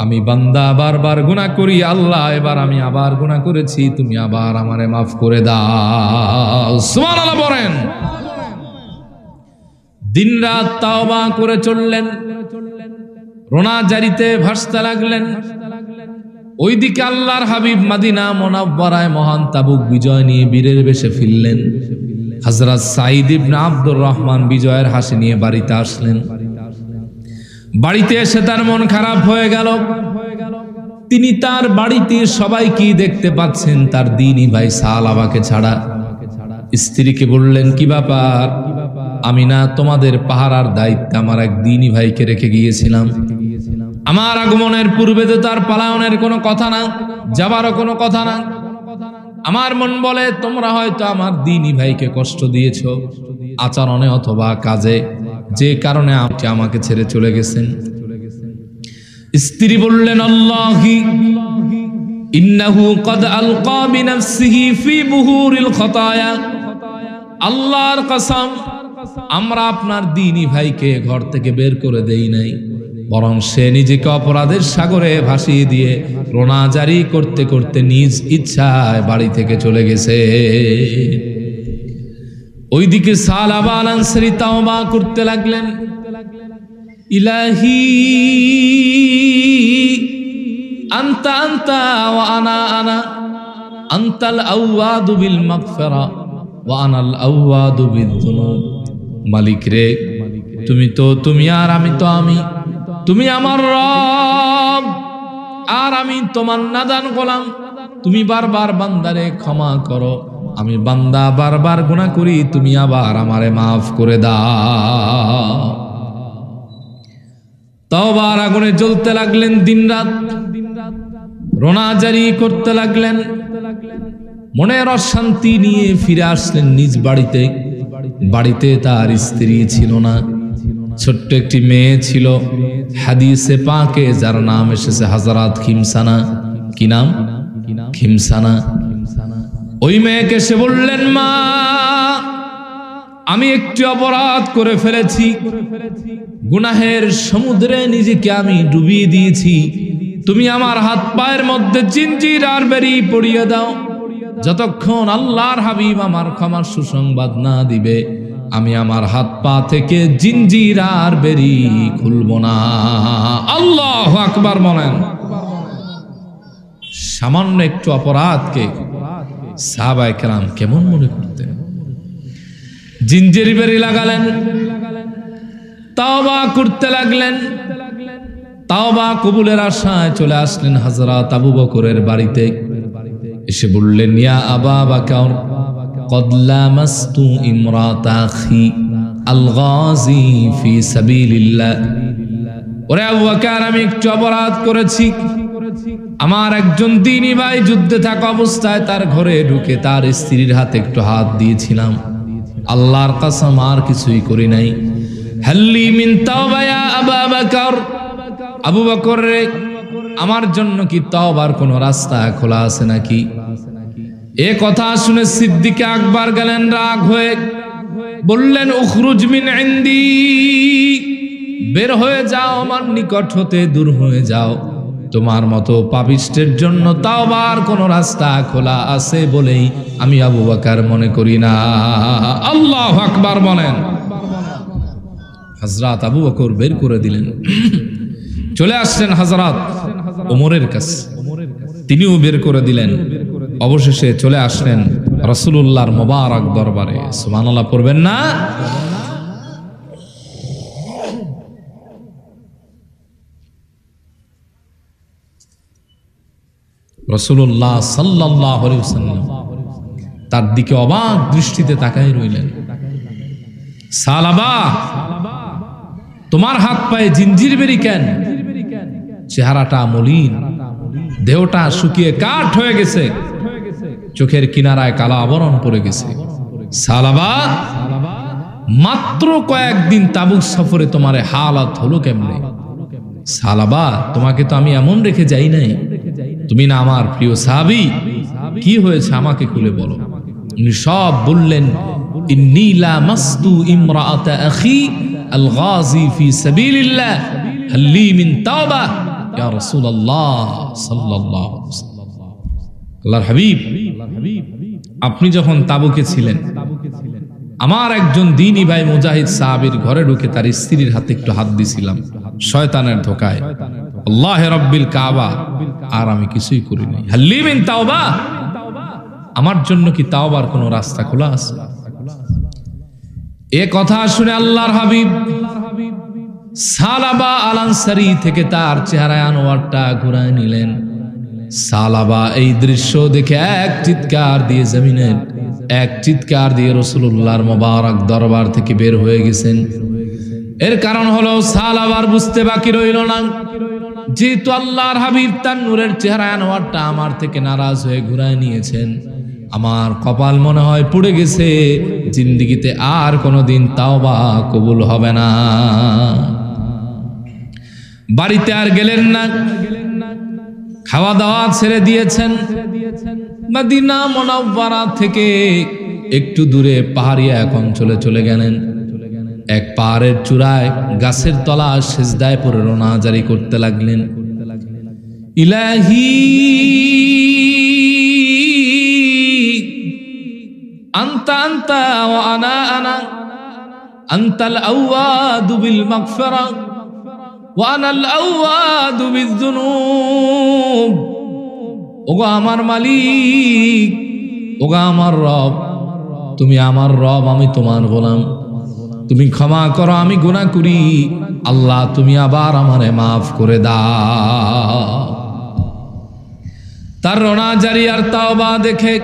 আমি বান্দা বারবার গুনাহ করি। আল্লাহ এবার আমি আবার গুনাহ করেছি, তুমি আবার আমারে মাফ করে দাও। সুবহানাল্লাহ বলেন। দিনরাত তাওবা করে চললেন, রোনাজারিতে ভাসতে লাগলেন। ওইদিকে আল্লাহর হাবিব মদিনা মুনাওয়ারায় মহান তাবুক বিজয় নিয়ে বীরের বেশে ফিরলেন। হযরত সাঈদ ইবনে আব্দুর রহমান বিজয়ের হাসি নিয়ে বাড়িতে আসলেন। বাড়িতে এসে তার মন খারাপ হয়ে গেল। তিনি তার বাড়িতে সবাইকে দেখতে পাচ্ছেন, তার দ্বীনি ভাই সালাবাকে ছাড়া। স্ত্রীকে বললেন, কি ব্যাপার? আমি না তোমাদের পাহারার দায়িত্ব আমার এক দ্বীনি ভাইকে রেখে গিয়েছিলাম। আমার আগমনের পূর্বে তো তার পালায়নের কোনো কথা না, যাবারও কোনো কথা না। আমার মন বলে তোমরা হয়তো আমার দ্বীনি ভাইকে কষ্ট দিয়েছো আচরণে অথবা কাজে, যে কারণে আপনি আমাকে ছেড়ে চলে গেছেন। স্ত্রী বললেন, আল্লাহি ইন্নাহু কদ আলকা বিনাফসিহি ফি বুহুরিল খতায়া, আল্লাহর কসম আমরা আপনার দ্বীনি ভাইকে ঘর থেকে বের করে দেই নাই, বরং সে নিজেকে অপরাধের সাগরে ভাসিয়ে দিয়ে রোনাজারি করতে করতে নিজ ইচ্ছায় বাড়ি থেকে চলে গেছে। ওইদিকে সালাবা আল আনসারী তাওবা করতে লাগলেন, ইলাহি আনতা আনতা ওয়া আনা আনা, আনতাল আওয়াদু বিল মাগফিরা ওয়া আনাল আওয়াদু বিযুনুব। মালিক রে, তুমি আর আমি তো আমি, তুমি আমার রব আর আমি তোমার নাদান গোলাম। তুমি বারবার বান্দারে ক্ষমা করো, আমি বান্দা বারবার গুনাহ করি, তুমি আবার আমারে মাফ করে দাও। তওবার আগুনে জ্বলতে লাগলেন, দিনরাত রোনা জারি করতে লাগলেন। মনের অশান্তি নিয়ে ফিরে আসলেন নিজ বাড়িতে। বাড়িতে তার স্ত্রী ছিল না, ছোট্ট একটি মেয়ে ছিল। হাদিসে পাকে যার নাম এসেছে হযরত খিমসানা। কি নাম? খিমসানা। ওই মেয়েকে সে বললেন, মা, আমি একটি অপরাধ করে ফেলেছি, গুনাহের সমুদ্রে নিজেকে আমি ডুবিয়ে দিয়েছি। তুমি আমার হাত পায়ের মধ্যে জিঞ্জির আর বেড়ি পরিয়ে দাও। যতক্ষণ আল্লাহর হাবিব আমার ক্ষমার সুসংবাদ না দিবে, আমি আমার হাত পা থেকে জিঞ্জির আর বেড়ি খুলব না। আল্লাহু আকবার বলেন। সামান্য একটু অপরাধকে সাহাবায়ে কেরাম কেমন মনে করতেন। জিঞ্জির বেড়ি লাগালেন, তাওবা করতে লাগলেন। তাওবা কবুলের আশায় চলে আসলেন হযরত আবু বকরের বাড়িতে। এসে বললেন, ইয়া আবা বকর, قد لامست امرأة أخي الغازي في سبيل الله। ওরে আবু বকর, আমি একটু অপরাধ করেছি। আমার একজন দ্বীনী ভাই যুদ্ধে থাকা অবস্থায় তার ঘরে ঢুকে তার স্ত্রীর হাতে একটু হাত দিয়েছিলাম। আল্লাহর কসম আর কিছুই করি নাই। হাল্লি মিন তাওবা ইয়া আবা বকর। আবু বকর রে, আমার জন্য কি তাওবার কোনো রাস্তা খোলা আছে নাকি? এ কথা শুনে সিদ্দিক আকবর গেলেন রাগ হয়ে, বললেন, উখরুজ মিন ইনদি, বের হয়ে যাও আমার নিকট হতে, দূর হয়ে যাও। তোমার মতো পাপিষ্টের জন্য তাওবার কোনো রাস্তা খোলা আছে বলেই আমি আবু বকর মনে করি না। আল্লাহু আকবার বলেন। হযরত আবু বকর বের করে দিলেন। চলে আসলেন হযরত ওমরের কাছে, তিনিও বের করে দিলেন। অবশেষে চলে আসলেন রাসূলুল্লাহর মোবারক দরবারে। সুবহানাল্লাহ পড়বেন না? রাসূলুল্লাহ সাল্লাল্লাহু আলাইহি ওয়াসাল্লাম তার দিকে অবাক দৃষ্টিতে তাকায় রইলেন। সালাবা, তোমার হাত পায়ে জিঞ্জির বেরি কেন? চেহারাটা মলিন, দেহটা শুকিয়ে কাঠ হয়ে গেছে, চোখের কিনারায় কালো আবরণ পড়ে গেছে। সালাবা, মাত্র কয়েকদিন তাবুক সফরে তোমার হালাত হলো কেমনে? সালাবা, তোমাকে তো আমি এমন রেখে যাই নাই, তুমি না আমার প্রিয় সাহাবী, কি হয়েছে আমাকে খুলে বলো। উনি সব বললেন। ইন্নী লামাস্তু ইমরাআতা আখি আল গাযী ফি সাবিলিল্লাহ হাল্লি মিন তাওবা ইয়া রাসূলুল্লাহ সাল্লাল্লাহু আলাইহি ওয়াসাল্লাম। আল্লাহর হাবিব, আপনি যখন তাবুকে ছিলেন, আমার একজন দ্বীনী ভাই মুজাহিদ সাহাবীর ঘরে ঢুকে তার স্ত্রীর হাতে একটু হাত দিছিলাম শয়তানের ধোকায়। আল্লাহ রাব্বিল কাবা, আর আমি কিছুই করি নাই। হাল্লি মিন তাওবা, আমার জন্য কি তাওবার কোনো রাস্তা খোলা আছে? এ কথা শুনে আল্লাহর হাবিব সালাবা আল আনসারী থেকে তার চেহারায় আনোয়ারটা ঘুরায় নিলেন। সালাবা এই দৃশ্য দেখে এক চিৎকার দিয়ে জমিনের এক চিৎকার দিয়ে রাসূলুল্লাহর মোবারক দরবার থেকে বের হয়ে গেছেন। এর কারণ হলো সালাবার বুঝতে বাকি রইল না, যেহেতু আল্লাহর হাবিব তার নূরের চেহারায় আনোয়ারটা আমার থেকে নারাজ হয়ে ঘুরায় নিয়েছেন, আমার কপাল মনে হয় পুড়ে গেছে, জিন্দেগিতে আর কোনোদিন তাওবা কবুল হবে না। বাড়িতে আর গেলেন না, খাওয়া দাওয়া ছেড়ে দিয়েছেন। মদিনা মুনাওয়ারা থেকে একটু দূরে পাহাড়িয়া এক অঞ্চলে চলে গেলেন। এক পাহাড়ের চূড়ায় গাছের তলা সিজদায় পড়ে রোনা জারি করতে লাগলেন। ইলাহি আনতা আনতা ওয়া আনা আনা, আনতাল আওয়াদু বিল মাগফিরা ওয়া আনাল আওয়াদু বিয-যুনুব। ওগো আমার মালিক, ওগো আমার রব, তুমি আমার রব, আমি তোমার গোলাম, তুমি ক্ষমা করো, আমি গুনাহ করি, আল্লাহ তুমি আবার আমারে মাফ করে দাও। তার রোনা জারি আর তাওবা দেখে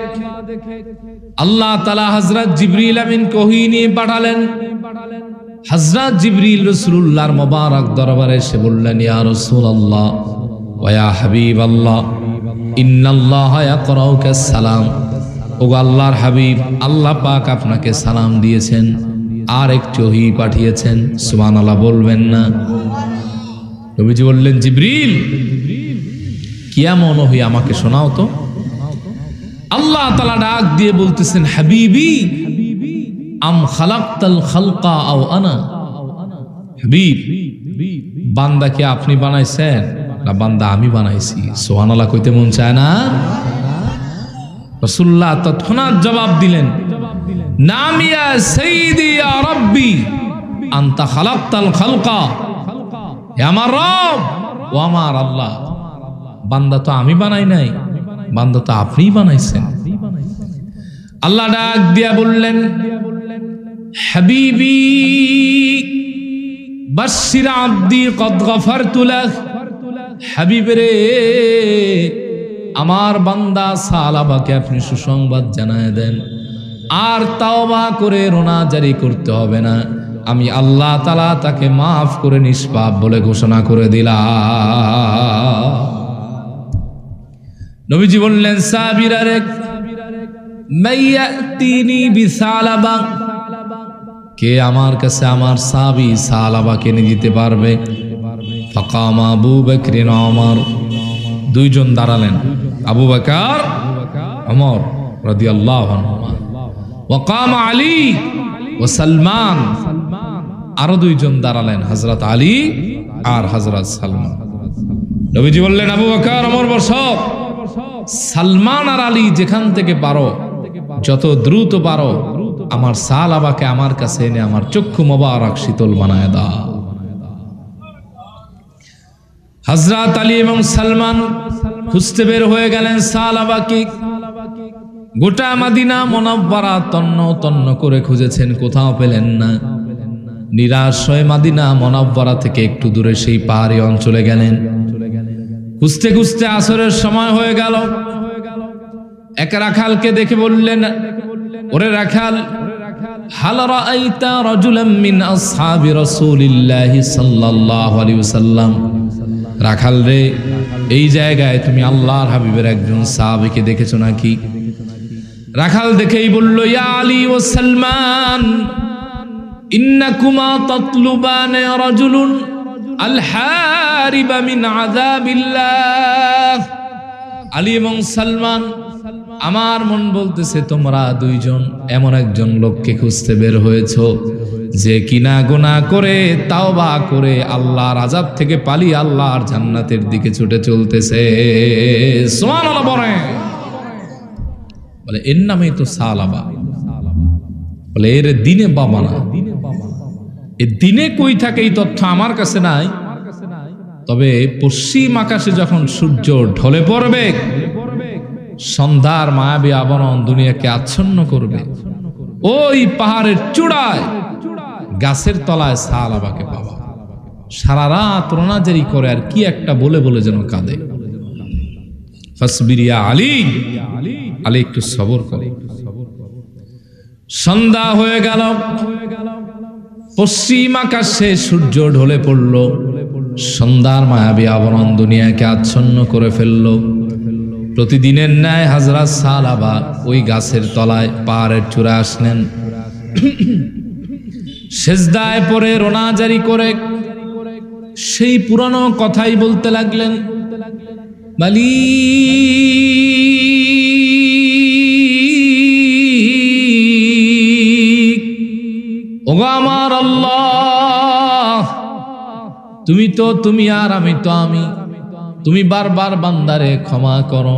আল্লাহ তাআলা হযরত জিবরিল আমিনকে ওহী নিয়ে পাঠালেন। হযরত জিবরিল রাসূলুল্লাহর মোবারক দরবারে এসে বললেন, ইয়া রাসূলুল্লাহ ওয়া ইয়া হাবিবাল্লাহ, ইন্নাল্লাহা ইয়াকরাউকা সালাম। ওগো আল্লাহর হাবিব, আল্লাহ পাক আপনাকে সালাম দিয়েছেন আর একটি ওহী পাঠিয়েছেন। সুবহানাল্লাহ বলবেন না? নবীজি বললেন, জিবরিল কি এমন ওহী আমাকে শোনাও তো। আল্লাহ তাআলা ডাক দিয়ে বলতেছেন, হাবিবি আম খালাকতাল খালকা আও আনা। হাবিব, বান্দাকে আপনি বানাইছেন না বান্দা আমি বানাইছি? সুবহানাল্লাহ কইতে মন চায় না? রাসূলুল্লাহ তৎক্ষণাৎ জবাব দিলেন, নাম ইয়া সাইয়্যিদি ইয়া রাব্বি আনতা খালাকতাল খালকা। হে আমার রব, ও আমার আল্লাহ, বান্দা তো আমি বানাই নাই, বান্দা তো আপনিই বানাইছেন। আল্লাহ ডাক দিয়া বললেন, হাবিবি বাশশির আবদি কদ গফারতু লাহ। হাবিব রে, আমার বান্দা সালাবাকে আপনি সুসংবাদ জানায় দেন, আর তাওবা করে রোনা জারি করতে হবে না, আমি আল্লাহ তাআলা তাকে মাফ করে নিষ্পাপ বলে ঘোষণা করে দিলাম। নবীজি বললেন, সাহাবীরা রে, মাইয়াতিনি বিসালাবা, কে আমার কাছে আমার সাহাবী সালাবাকে নিয়ে যেতে পারবে? ফাকাম আবু বকর ওয়া ওমর, দুইজন দাঁড়ালেন, আবু বকর ওমর রাদিয়াল্লাহু আনহুমা। ওয়া কাম আলী ওয়া সালমান, আরো দুইজন দাঁড়ালেন, হযরত আলী আর হযরত সালমান। নবীজি বললেন, আবু বকর ওমর বসো, সালমান আর আলী যেখান থেকে পারো, যত দ্রুত পারো, আমার সালাবাকে আমার কাছে এনে আমার চক্ষু মোবারক শীতল বানায় দাও। হযরত আলী এবং সালমান খুঁজতে বের হয়ে গেলেন সালাবাকে। গোটা মদিনা মুনাওয়ারা তন্ন তন্ন করে খুঁজেছেন, কোথাও পেলেন না। নিরাশ হয়ে মদিনা মুনাওয়ারা থেকে একটু দূরে সেই পাহাড়ি অঞ্চলে গেলেন। খুঁজতে খুঁজতে আসরের সময় হয়ে গেল। এক রাখালকে দেখে বললেন, ওরে রাখাল, হাল রাআইতা রাজুলাম মিন আসহাবি রাসূলিল্লাহি সাল্লাল্লাহু আলাইহি ওয়াসাল্লাম। রাখাল রে, এই জায়গায় তুমি আল্লাহর হাবিবের একজন সাহাবীকে দেখেছো নাকি? রাখাল দেখেই বলল, ইয়া আলী ও সালমান, ইন্নাকুমা তাতলুবান রাজুলুন আল হারিবা মিন আযাবিল্লাহ। আলী এবং সালমান, আমার মন বলতেছে তোমরা দুইজন এমন একজন লোককে খুঁজতে বের হয়েছো যে কিনা গুনাহ করে তাওবা করে আল্লাহর আযাব থেকে পালিয়ে আল্লাহর জান্নাতের দিকে ছুটে চলতেছে। সুবহানাল্লাহ বলে, এর নামই তো সালাবা। বলে, এর দিনে বাবা না, এ দিনে কই থাকে এই তথ্য আমার কাছে নাই, তবে পশ্চিম আকাশে যখন সূর্য ঢলে পড়বে, সন্ধ্যার মায়াবী আবরণ দুনিয়াকে আচ্ছন্ন করবে, ওই পাহাড়ের চূড়ায় গাছের তলায় সালাবাকে পাবা। সারা রাত রোনাজারি করে আর কি একটা বলে বলে যেন কাঁদে। ফাসবিরিয়া আলী, আলী একটু সবর করে। সন্ধ্যা হয়ে গেল, পশ্চিম আকাশে সূর্য ঢলে পড়ল, সন্ধ্যার মায়াবী আবরণ দুনিয়াকে আচ্ছন্ন করে ফেলল। প্রতিদিনের ন্যায় হযরত সালাবা ওই গাছের তলায় পাহাড়ের চূড়ায় আসলেন। সেজদায় পড়ে রোনাজারি করে সেই পুরানো কথাই বলতে লাগলেন, মালিক, ওগো আমার আল্লাহ, তুমি তো তুমি আর আমি তো আমি, তুমি বারবার বান্দারে ক্ষমা করো,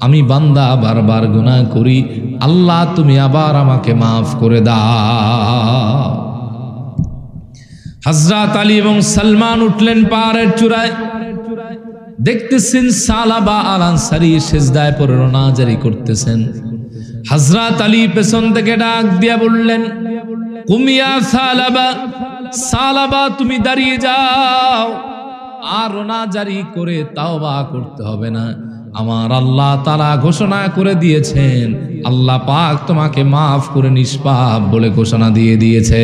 আমি বান্দা বারবার গুনাহ করি, আল্লাহ তুমি আবার আমাকে মাফ করে দাও। হযরত আলী এবং সালমান উঠলেন পাহাড়ের চূড়ায়, দেখতেছেন সালাবা আল আনসারী সিজদায় পড়ে রোনাজারি করতেছেন। হযরত আলী পেছন থেকে ডাক দিয়া বললেন, কুম ইয়া সালাবা, সালাবা তুমি দাঁড়িয়ে যাও, আর রোনাজারি করে তাওবা করতে হবে না। আমার আল্লাহ তাআলা ঘোষণা করে দিয়েছেন, আল্লাহ পাক তোমাকে মাফ করে নিষ্পাপ বলে ঘোষণা দিয়ে দিয়েছে।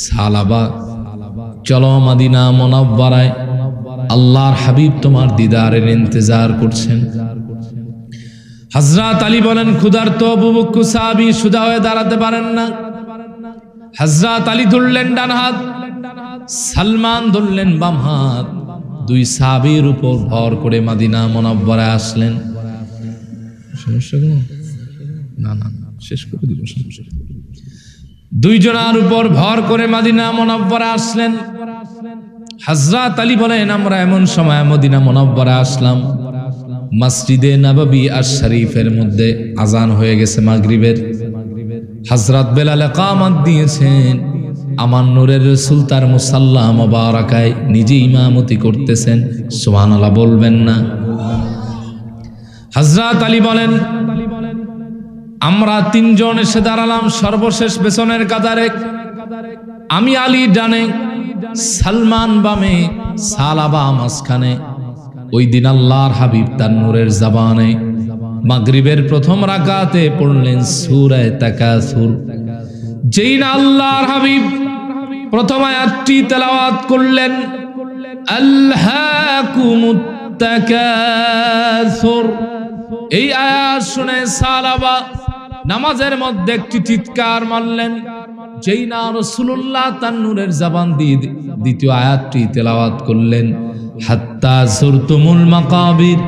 সালাবা, চলো মদিনা মুনাওয়ারায়, আল্লাহর হাবিব তোমার দিদারের ইন্তজার করছেন। হযরত আলী বলেন, ক্ষুধার্ত বুভুক্ষু সাহাবী সোজা হয়ে দাঁড়াতে পারেন না। হযরত আলী ধরলেন ডান হাত, সালমান ধরলেন বাম হাত, দুই সাহাবীর উপর ভর করে মদিনা মুনাওয়ারায় আসলেন। সমস্যা কোনো না, না শেষ করে দিব সমস্যা। দুইজনের উপর ভর করে মদিনা মুনাওয়ারায় আসলেন। হযরত আলী বলেন, আমরা এমন সময় মদিনা মুনাওয়ারায় আসলাম, মসজিদে নববী আশ-শরীফের মধ্যে আজান হয়ে গেছে মাগরিবের। হযরত বেলাল ইকামত দিয়েছেন, আমার নূরের রাসূল তার মুসাল্লা মুবারাকায় নিজে ইমামতি করতেছেন। সুবহানাল্লাহ বলবেন না? হযরত আলী বলেন, আমরা তিনজন এসে দাঁড়ালাম সর্বশেষ পেছনের কাতারে। আমি আলী ডানে, সালমান বামে, সালাবা মাঝখানে। ওই দিন আল্লাহর হাবিব তার নূরের জবানে মাগরিবের প্রথম রাকাতে পড়লেন সূরা তাকাসুর। যেই না আল্লাহর হাবিব প্রথম আয়াতটি তেলাওয়াত করলেন, আলহাকুমুত তাকাসুর, এই আয়াত শুনে সালাবা নামাজের মধ্যে একটি চিৎকার মারলেন। যেই না রাসূলুল্লাহ তার নূরের জবান দিয়ে দ্বিতীয় আয়াতটি তেলাওয়াত করলেন, হাত্তা যুরতুমুল মাকাবির,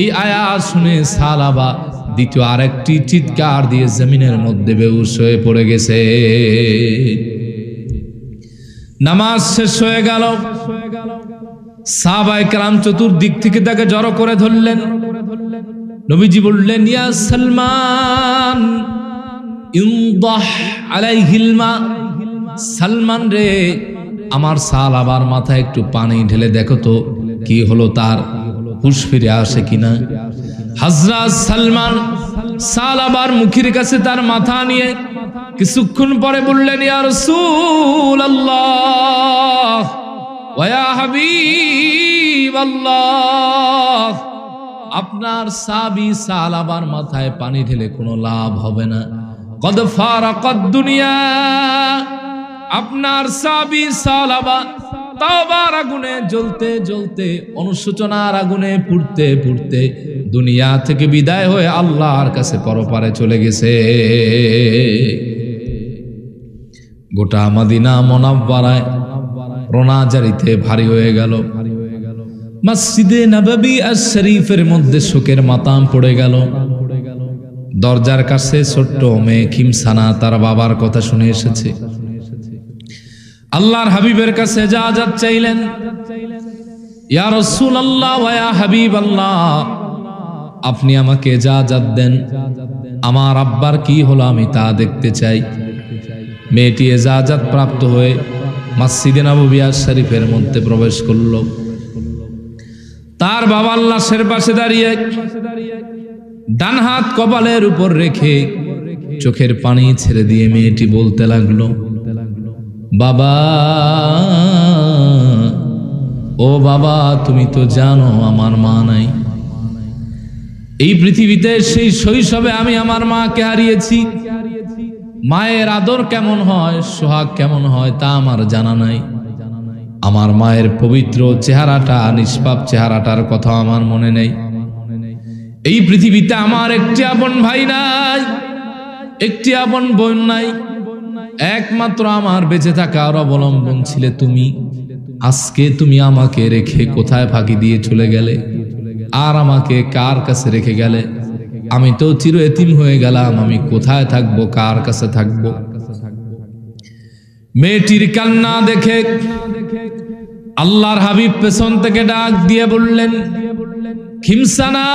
এই আয়াত শুনে সালাবা দ্বিতীয় আরেকটি চিৎকার দিয়ে জমিনের মধ্যে বেহুশ হয়ে পড়ে গেছে। নামাজ শেষ হয়ে গেল। সাহাবায়ে কেরাম চতুর্দিক থেকে তাকে জড়ো করে ধরলেন। নবীজি বললেন, ইয়া সালমান ইনদাহ আলাইহিল মা, সালমান রে, আমার সালাবার মাথায় একটু পানি ঢেলে দেখো তো কি হলো, তার হুঁশ ফিরে আসে কিনা। হযরত সালমান সালাবার মুখের কাছে তার মাথা নিয়ে কিছুক্ষণ পরে বললেন, ইয়া রাসূলুল্লাহ ওয়া ইয়া হাবিবাল্লাহ, আপনার সাহাবী সালাবার মাথায় পানি ঢেলে কোনো লাভ হবে না। কদ ফারাকাদ দুনিয়া, আপনার সাহাবী সালাবা তাওবার আগুনে জ্বলতে জ্বলতে, অনুশোচনার আগুনে পুড়তে পুড়তে দুনিয়া থেকে বিদায় হয়ে আল্লাহর কাছে পরপারে চলে গেছে। গোটা মদিনা মুনাওয়ারায় রোনাজারিতে ভারী হয়ে গেল। মসজিদে নববী আশ-শরীফের মধ্যে শোকের মাতাম পড়ে গেল। দরজার কাছে ছোট্ট মেয়ে খিমসানা তার বাবার কথা শুনে এসেছে। আল্লাহর হাবিবের কাছে ইজাজত চাইলেন, ইয়া রাসূলুল্লাহ ওয়া ইয়া হাবিবাল্লাহ, আপনি আমাকে ইজাজত দেন, আমার আব্বার কি হলো আমি তা দেখতে চাই। মেয়েটি ইজাজত প্রাপ্ত হয়ে মসজিদে নববী আশ-শরীফের মধ্যে প্রবেশ করল। তার বাবা লাশের পাশে দাঁড়িয়ে ডান হাত কপালের উপর রেখে চোখের পানি ছেড়ে দিয়ে মেয়েটি বলতে লাগলো, বাবা, ও বাবা, তুমি তো জানো আমার মা নাই। এই পৃথিবীতে সেই শৈশবে আমি আমার মাকে হারিয়েছি। মায়ের আদর কেমন হয়, সোহাগ কেমন হয় তা আমার জানা নাই। আমার মায়ের পবিত্র চেহারাটা, নিষ্পাপ চেহারাটার কথা আমার মনে নেই। এই পৃথিবীতে আমার একটি আপন ভাই নাই, একটি আপন বোন নাই। একমাত্র আমার বেঁচে থাকার অবলম্বন ছিলে তুমি। আজকে তুমি আমাকে রেখে কোথায় ফাঁকি দিয়ে চলে গেলে, আর আমাকে কার কাছে রেখে গেলে? আমি তো চির এতিম হয়ে গেলাম। আমি কোথায় থাকবো, কার কাছে থাকবো? মেয়েটির কান্না দেখে আল্লাহর হাবিব পেছন থেকে ডাক দিয়ে বললেন, খিমসানা,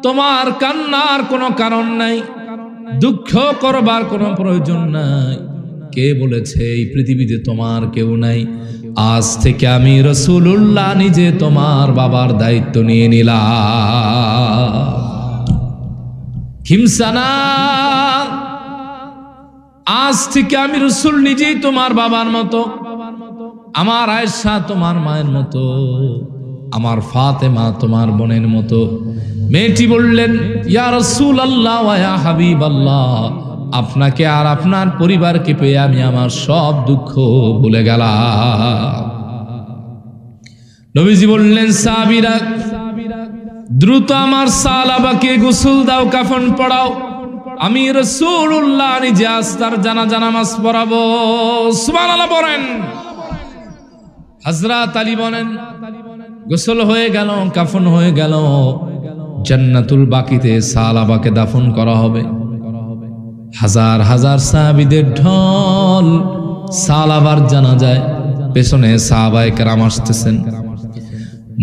তোমার কান্নার কোনো কারণ নাই, দুঃখ করবার কোনো প্রয়োজন নাই। কে বলেছে এই পৃথিবীতে তোমার কেউ নাই? আজ থেকে আমি রাসূলুল্লাহ নিজে তোমার বাবার দায়িত্ব নিয়ে নিলাম। খিমসানা, আজ থেকে আমি রাসূল নিজেই তোমার বাবার মতো, আমার আয়েশা তোমার মায়ের মতো, আমার ফাতেমা তোমার বোনের মতো। মেয়েটি বললেন, ইয়া রাসূলুল্লাহ ওয়া ইয়া হাবিবাল্লাহ, আপনাকে আর আপনার পরিবারকে পেয়ে আমি আমার সব দুঃখ ভুলে গেলাম। নবীজি বললেন, সাহাবীরা দ্রুত আমার সালাবাকে গোসল দাও, কাফন পরাও, আমি রাসূলুল্লাহ নিজে আজ তার জানাজা নামাজ পড়াবো। সুবহানাল্লাহ বলেন। হযরত আলী বলেন, গোসল হয়ে গেল, কাফন হয়ে গেল, জান্নাতুল বাকিতে সালাবাকে দাফন করা হবে। হাজার হাজার সাহাবীদের ঢল সালাবার জানাজায়, পেছনে সাহাবায়ে কেরাম আসতেছেন,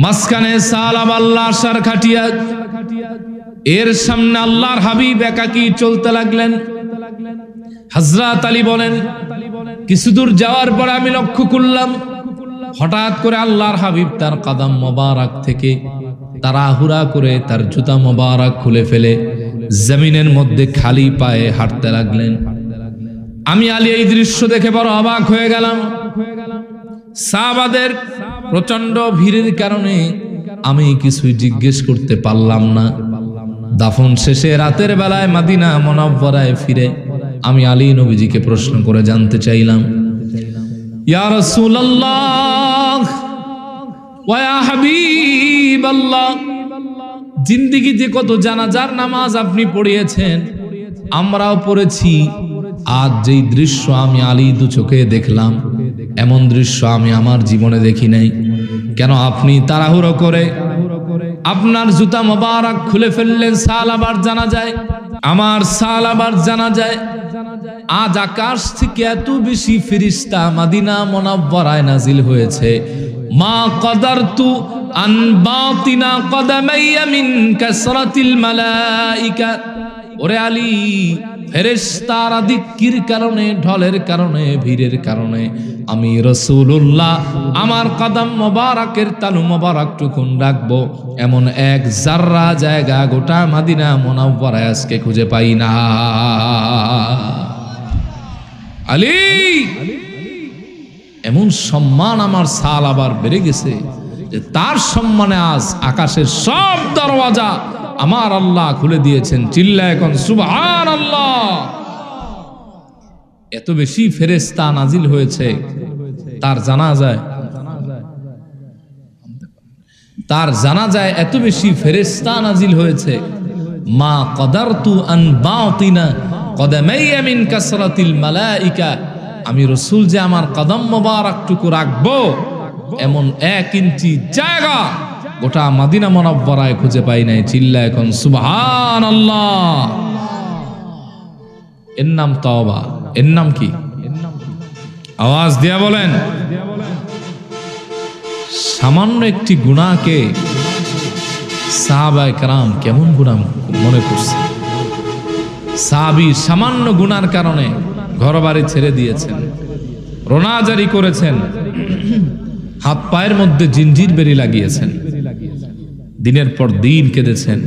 মাঝখানে সালাবা লাশের খাটিয়া, এর সামনে আল্লাহর হাবিব একাকী চলতে লাগলেন। হযরত আলী বলেন, কিছু দূর যাওয়ার পর আমি লক্ষ্য করলাম হঠাৎ করে আল্লাহর হাবিব তার কদম মোবারক থেকে তাড়াহুড়া করে তার জুতা মোবারক খুলে ফেলে জমিনের মধ্যে খালি পায়ে হাঁটতে লাগলেন। আমি আলী এই দৃশ্য দেখে বড় অবাক হয়ে গেলাম। সাহাবাদের প্রচন্ড ভিড়ের কারণে আমি কিছুই জিজ্ঞেস করতে পারলাম না। দাফন শেষে রাতের বেলায় মদিনা মুনাওয়ারায় ফিরে আমি আলী নবীজিকে প্রশ্ন করে জানতে চাইলাম, ইয়া রাসূলুল্লাহ ওয়া ইয়া হাবিবাল্লাহ, জিন্দেগিতে কত জানাজার নামাজ আপনি পড়িয়েছেন, আমরাও পড়েছি। আজ যেই দৃশ্য আমি আলী দু চোখে দেখলাম, এমন দৃশ্য আমি আমার জীবনে দেখি নাই। কেন আপনি তাড়াহুড়ো করে আপনার জুতা মোবারক খুলে ফেললেন সালাবার জানাজায়? আমার সালাবার জানাজায় আজ আকাশ থেকে এত বেশি ফেরেশতা মদিনা মুনাওয়ারায় নাজিল হয়েছে, মা কদারতু আন বাতিনা কদামাইয়া মিন কাসরাতিল মালাইকা। ওরে আলী, ফেরেশতার আধিক্যের কারণে, ঢলের কারণে, ভিড়ের কারণে আমি রাসূলুল্লাহ আমার কদম মোবারকের তালু মোবারক টুকুন রাখবো এমন এক জাররা জায়গা গোটা মদিনা মুনাওয়ারায় আজকে খুঁজে পাই না। আলী, এমন সম্মান আমার সালাবার বেড়ে গেছে যে তার সম্মানে আজ আকাশের সব দরওয়াজা আমার আল্লাহ খুলে দিয়েছেন। চিল্লায় এখন সুবহানাল্লাহ। এত বেশি ফেরেশতা নাজিল হয়েছে তার জানাজায়, এত বেশি ফেরেশতা নাজিল হয়েছে। মা কদারতু আন বাতিনা কদামাইয়া মিন কাসরাতিল মালাইকা, আমি রাসূল যে আমার কদম মোবারকটুকু রাখবো এমন 1 ইঞ্চি জায়গা গোটা মদিনা মুনাওয়ারায় খুঁজে পাই নাই। চিল্লা এখন সুবহানাল্লাহ। এর নাম তওবা। এর নাম কি? আওয়াজ দিয়া বলেন। সামান্য একটি গুনাহকে সাহাবায়ে কেরাম কেমন গুনাহ মনে করছে। সাহাবী সামান্য গুনার কারণে ঘরবাড়ি ছেড়ে দিয়েছেন, রোনাজারি করেছেন, হাত পায়ের মধ্যে জিঞ্জির বেরি লাগিয়েছেন, দিনের পর দিন কেঁদেছেন,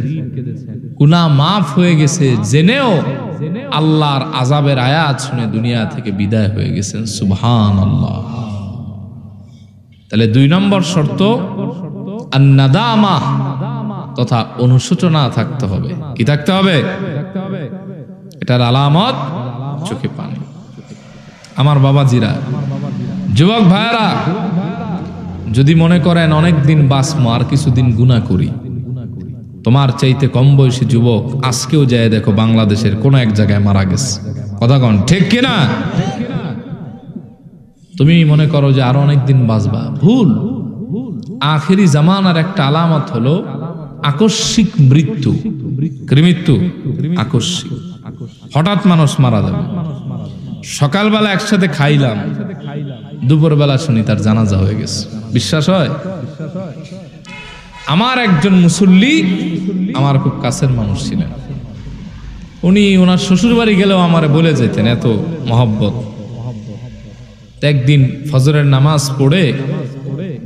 গুনাহ মাফ হয়ে গেছে জেনেও আল্লাহর আযাবের আয়াত শুনে দুনিয়া থেকে বিদায় হয়ে গেছেন। সুবহানাল্লাহ। তাহলে 2 নম্বর শর্ত আন-নাদামা, তথা অনুশোচনা থাকতে হবে। কি থাকতে হবে? এটার আলামত চোখে পানি। আমার বাবাজিরা, যুবক ভাইরা, যদি মনে করেন অনেক দিন বাঁচবো আর কিছুদিন গুনাহ করি, তোমার চাইতে কম বয়সী যুবক আজকেও যায় দেখো বাংলাদেশের কোন এক জায়গায় মারা গেছে। কথা কন ঠিক কিনা? তুমি মনে করো যে আরো অনেক দিন বাঁচবা, ভুল। আখেরি জামানার একটা আলামত হলো আকস্মিক মৃত্যু। মৃত্যু আকস্মিক, হঠাৎ মানুষ মারা যাবে। সকালবেলা একসাথে খাইলাম, দুপুরবেলা শুনি তার জানাজা হয়ে গেছে। বিশ্বাস হয়? আমার একজন মুসল্লি আমার খুব কাছের মানুষ ছিলেন, উনি ওনার শ্বশুর বাড়ি গেলেও আমারে বলে যেতেন, এত মহব্বত। একদিন ফজরের নামাজ পড়ে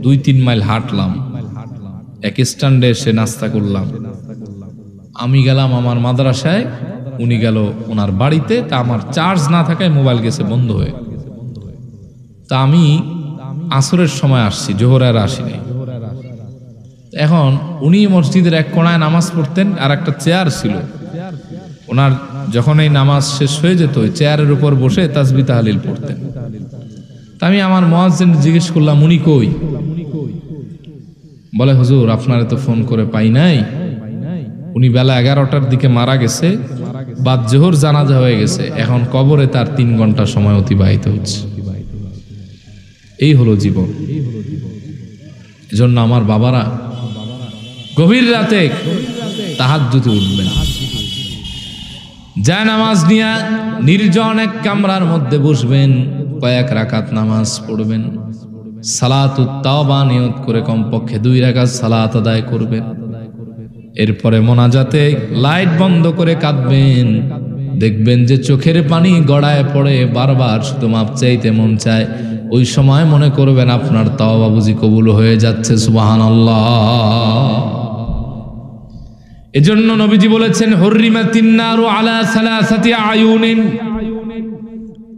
2-3 মাইল হাঁটলাম, এক স্ট্যান্ডে এসে নাস্তা করলাম। আমি গেলাম আমার মাদ্রাসায়, উনি গেল ওনার বাড়িতে। তা আমার চার্জ না থাকায় মোবাইল গেছে বন্ধ হয়ে। তা আমি আসরের সময় আসছি, জোহর আর আসিনি। এখন উনি মসজিদের এক কোণায় নামাজ পড়তেন, আর একটা চেয়ার ছিল ওনার। যখন এই নামাজ শেষ হয়ে যেত, ওই চেয়ারের উপর বসে তাসবিহ তাহলিল পড়তেন। তা আমি আমার মুয়াজ্জিন জিজ্ঞেস করলাম, উনি কই? বলে, হুজুর আপনারে তো ফোন করে পাই নাই, উনি বেলা 11টার দিকে মারা গেছে, বাদ জোহর জানাজা হয়ে গেছে, এখন কবরে তার 3 ঘন্টা সময় অতিবাহিত হচ্ছে। এই হলো জীবন। এজন্য আমার বাবারা গভীর রাতে তাহাজ্জুদে উঠবেন, যায় নামাজ নিয়ে নির্জন এক কামরার মধ্যে বসবেন, কয়েক রাকাত নামাজ পড়বেন, সালাতুত তাওবা নিয়ত করে কমপক্ষে 2 রাকাত সালাত আদায় করবেন। এরপরে মোনাজাতে লাইট বন্ধ করে কাঁদবেন, দেখবেন যে চোখের পানি গড়ায় পড়ে, বারবার শুধু মাপ চাইতে মন চায়। ওই সময় মনে করবেন আপনার তাওবা বুঝি কবুল হয়ে যাচ্ছে। সুবহানাল্লাহ। এজন্য নবীজি বলেছেন, হুররিমাতিন নারু আলা সালাসাতি আয়ুনিন,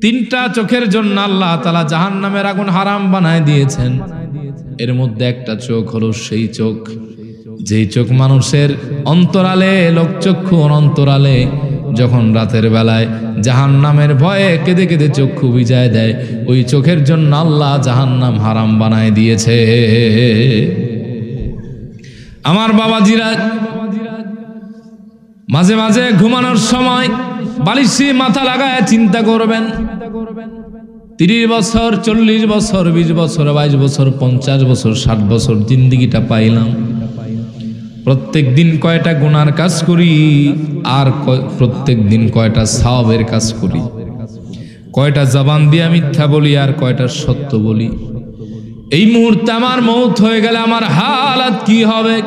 3টা চোখের জন্য আল্লাহ তাআলা জাহান্নামের আগুন হারাম বানায় দিয়েছেন। এর মধ্যে একটা চোখ হলো সেই চোখ, যেই চোখ মানুষের অন্তরালে, লোকচক্ষুর অন্তরালে যখন রাতের বেলায় জাহান্নামের ভয়ে কেঁদে কেঁদে চক্ষু ভিজায় দেয়, ওই চোখের জন্য আল্লাহ জাহান্নাম হারাম বানায় দিয়েছে। আমার বাবাজিরা, মাঝে মাঝে ঘুমানোর সময় বালিশে মাথা লাগায় চিন্তা করবেন, 30 বছর, 40 বছর, 20 বছর, 22 বছর, 50 বছর, 60 বছর জিন্দেগিটা পাইলাম। প্রত্যেক দিন কয়টা গুনার কাজ করি, আর প্রত্যেক দিন কয়টা সওয়াবের কাজ করি, কয়টা জবান দিয়ে মিথ্যা বলি, আর কয়টা সত্য বলি। এই মুহূর্তে আমার মৌত হয়ে গেলে আমার হালাত কি হবে?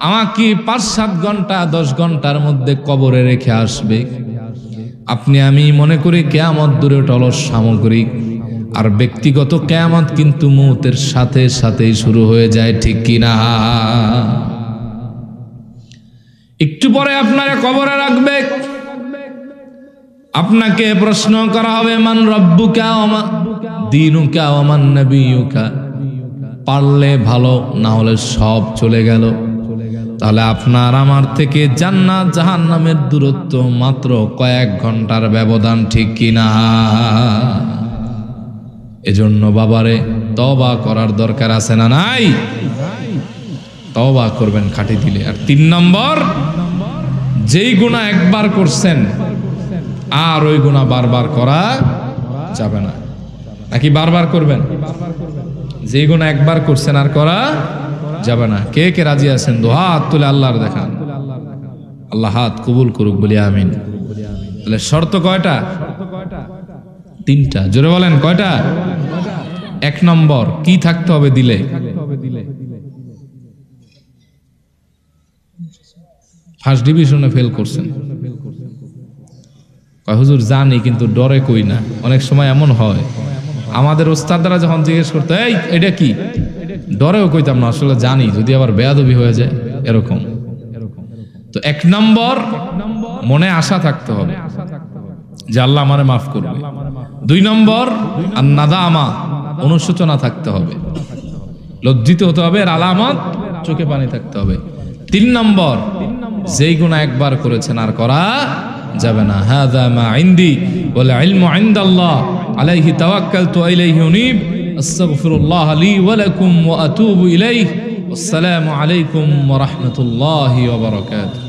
আমাকে 5-7 ঘন্টা 10 ঘন্টার মধ্যে কবরে রেখে আসবে। আপনি আমি মনে করি কিয়ামত দূরে টলস সামগ্রিক, আর ব্যক্তিগত কিয়ামত কিন্তু মৌতের সাথে সাথেই শুরু হয়ে যায়, ঠিক কিনা? একটু পরে আপনারা কবরে রাখবে, আপনাকে প্রশ্ন করা হবে, মান রব্বুকা ওয়া মা দীনুকা ওয়া মান নাবিয়ুকা। পারলে ভালো, না হলে সব চলে গেল। তাহলে আপনার আমার থেকে জান্নাত জাহান্নামের দূরত্ব মাত্র কয়েক ঘন্টার ব্যবধান, ঠিক কিনা? এজন্য বাবারে তওবা করার দরকার আছে না নাই? তওবা করবেন খাঁটি দিলে। আর 3 নম্বর, যেই গুনাহ একবার করছেন আর ওই গুনাহ বারবার করা যাবে না। নাকি বারবার করবেন? যেই গুনাহ একবার করছেন আর করা যাবে না। কে কে রাজি আছেন? হাত তুলে আল্লাহর দেখান। আল্লাহ হাত কবুল করুক, বলি আমিন। তাহলে শর্ত কয়টা? 3টা। জোরে বলেন, কয়টা? 1 নম্বর, কি থাকতে হবে দিলে? ফার্স্ট ডিভিশনে ফেল করছেন। হুজুর জানি, কিন্তু ডরে কই না। অনেক সময় এমন হয়, আমাদের ওস্তাদরা যখন জিজ্ঞেস করতো, এই এটা কি, ডরেও কইতাম না, আসলে জানি, যদি আবার বেয়াদবি হয়ে যায় এরকম। তো 1 নম্বর, মনে আশা থাকতে হবে যে আল্লাহ আমারে মাফ করবে। 2 নম্বর, আর নাদামা, অনুশোচনা থাকতে হবে, লজ্জিত হতে হবে, এর আলামত চোখে পানি থাকতে হবে। 3 নম্বর, যেই গুনাহ একবার করেছেন আর করা যাবে না। হাযা মা ইনদি ওয়াল ইলমু ইনদাল্লাহ আলাইহি তাওয়াক্কালতু ওয়া ইলাইহি উনীব। আস্তাগফিরুল্লাহ লি ওয়া লাকুম ওয়া আতুবু ইলাইহি। আসসালামু আলাইকুম ওয়া রাহমাতুল্লাহি ওয়া বারাকাতুহু।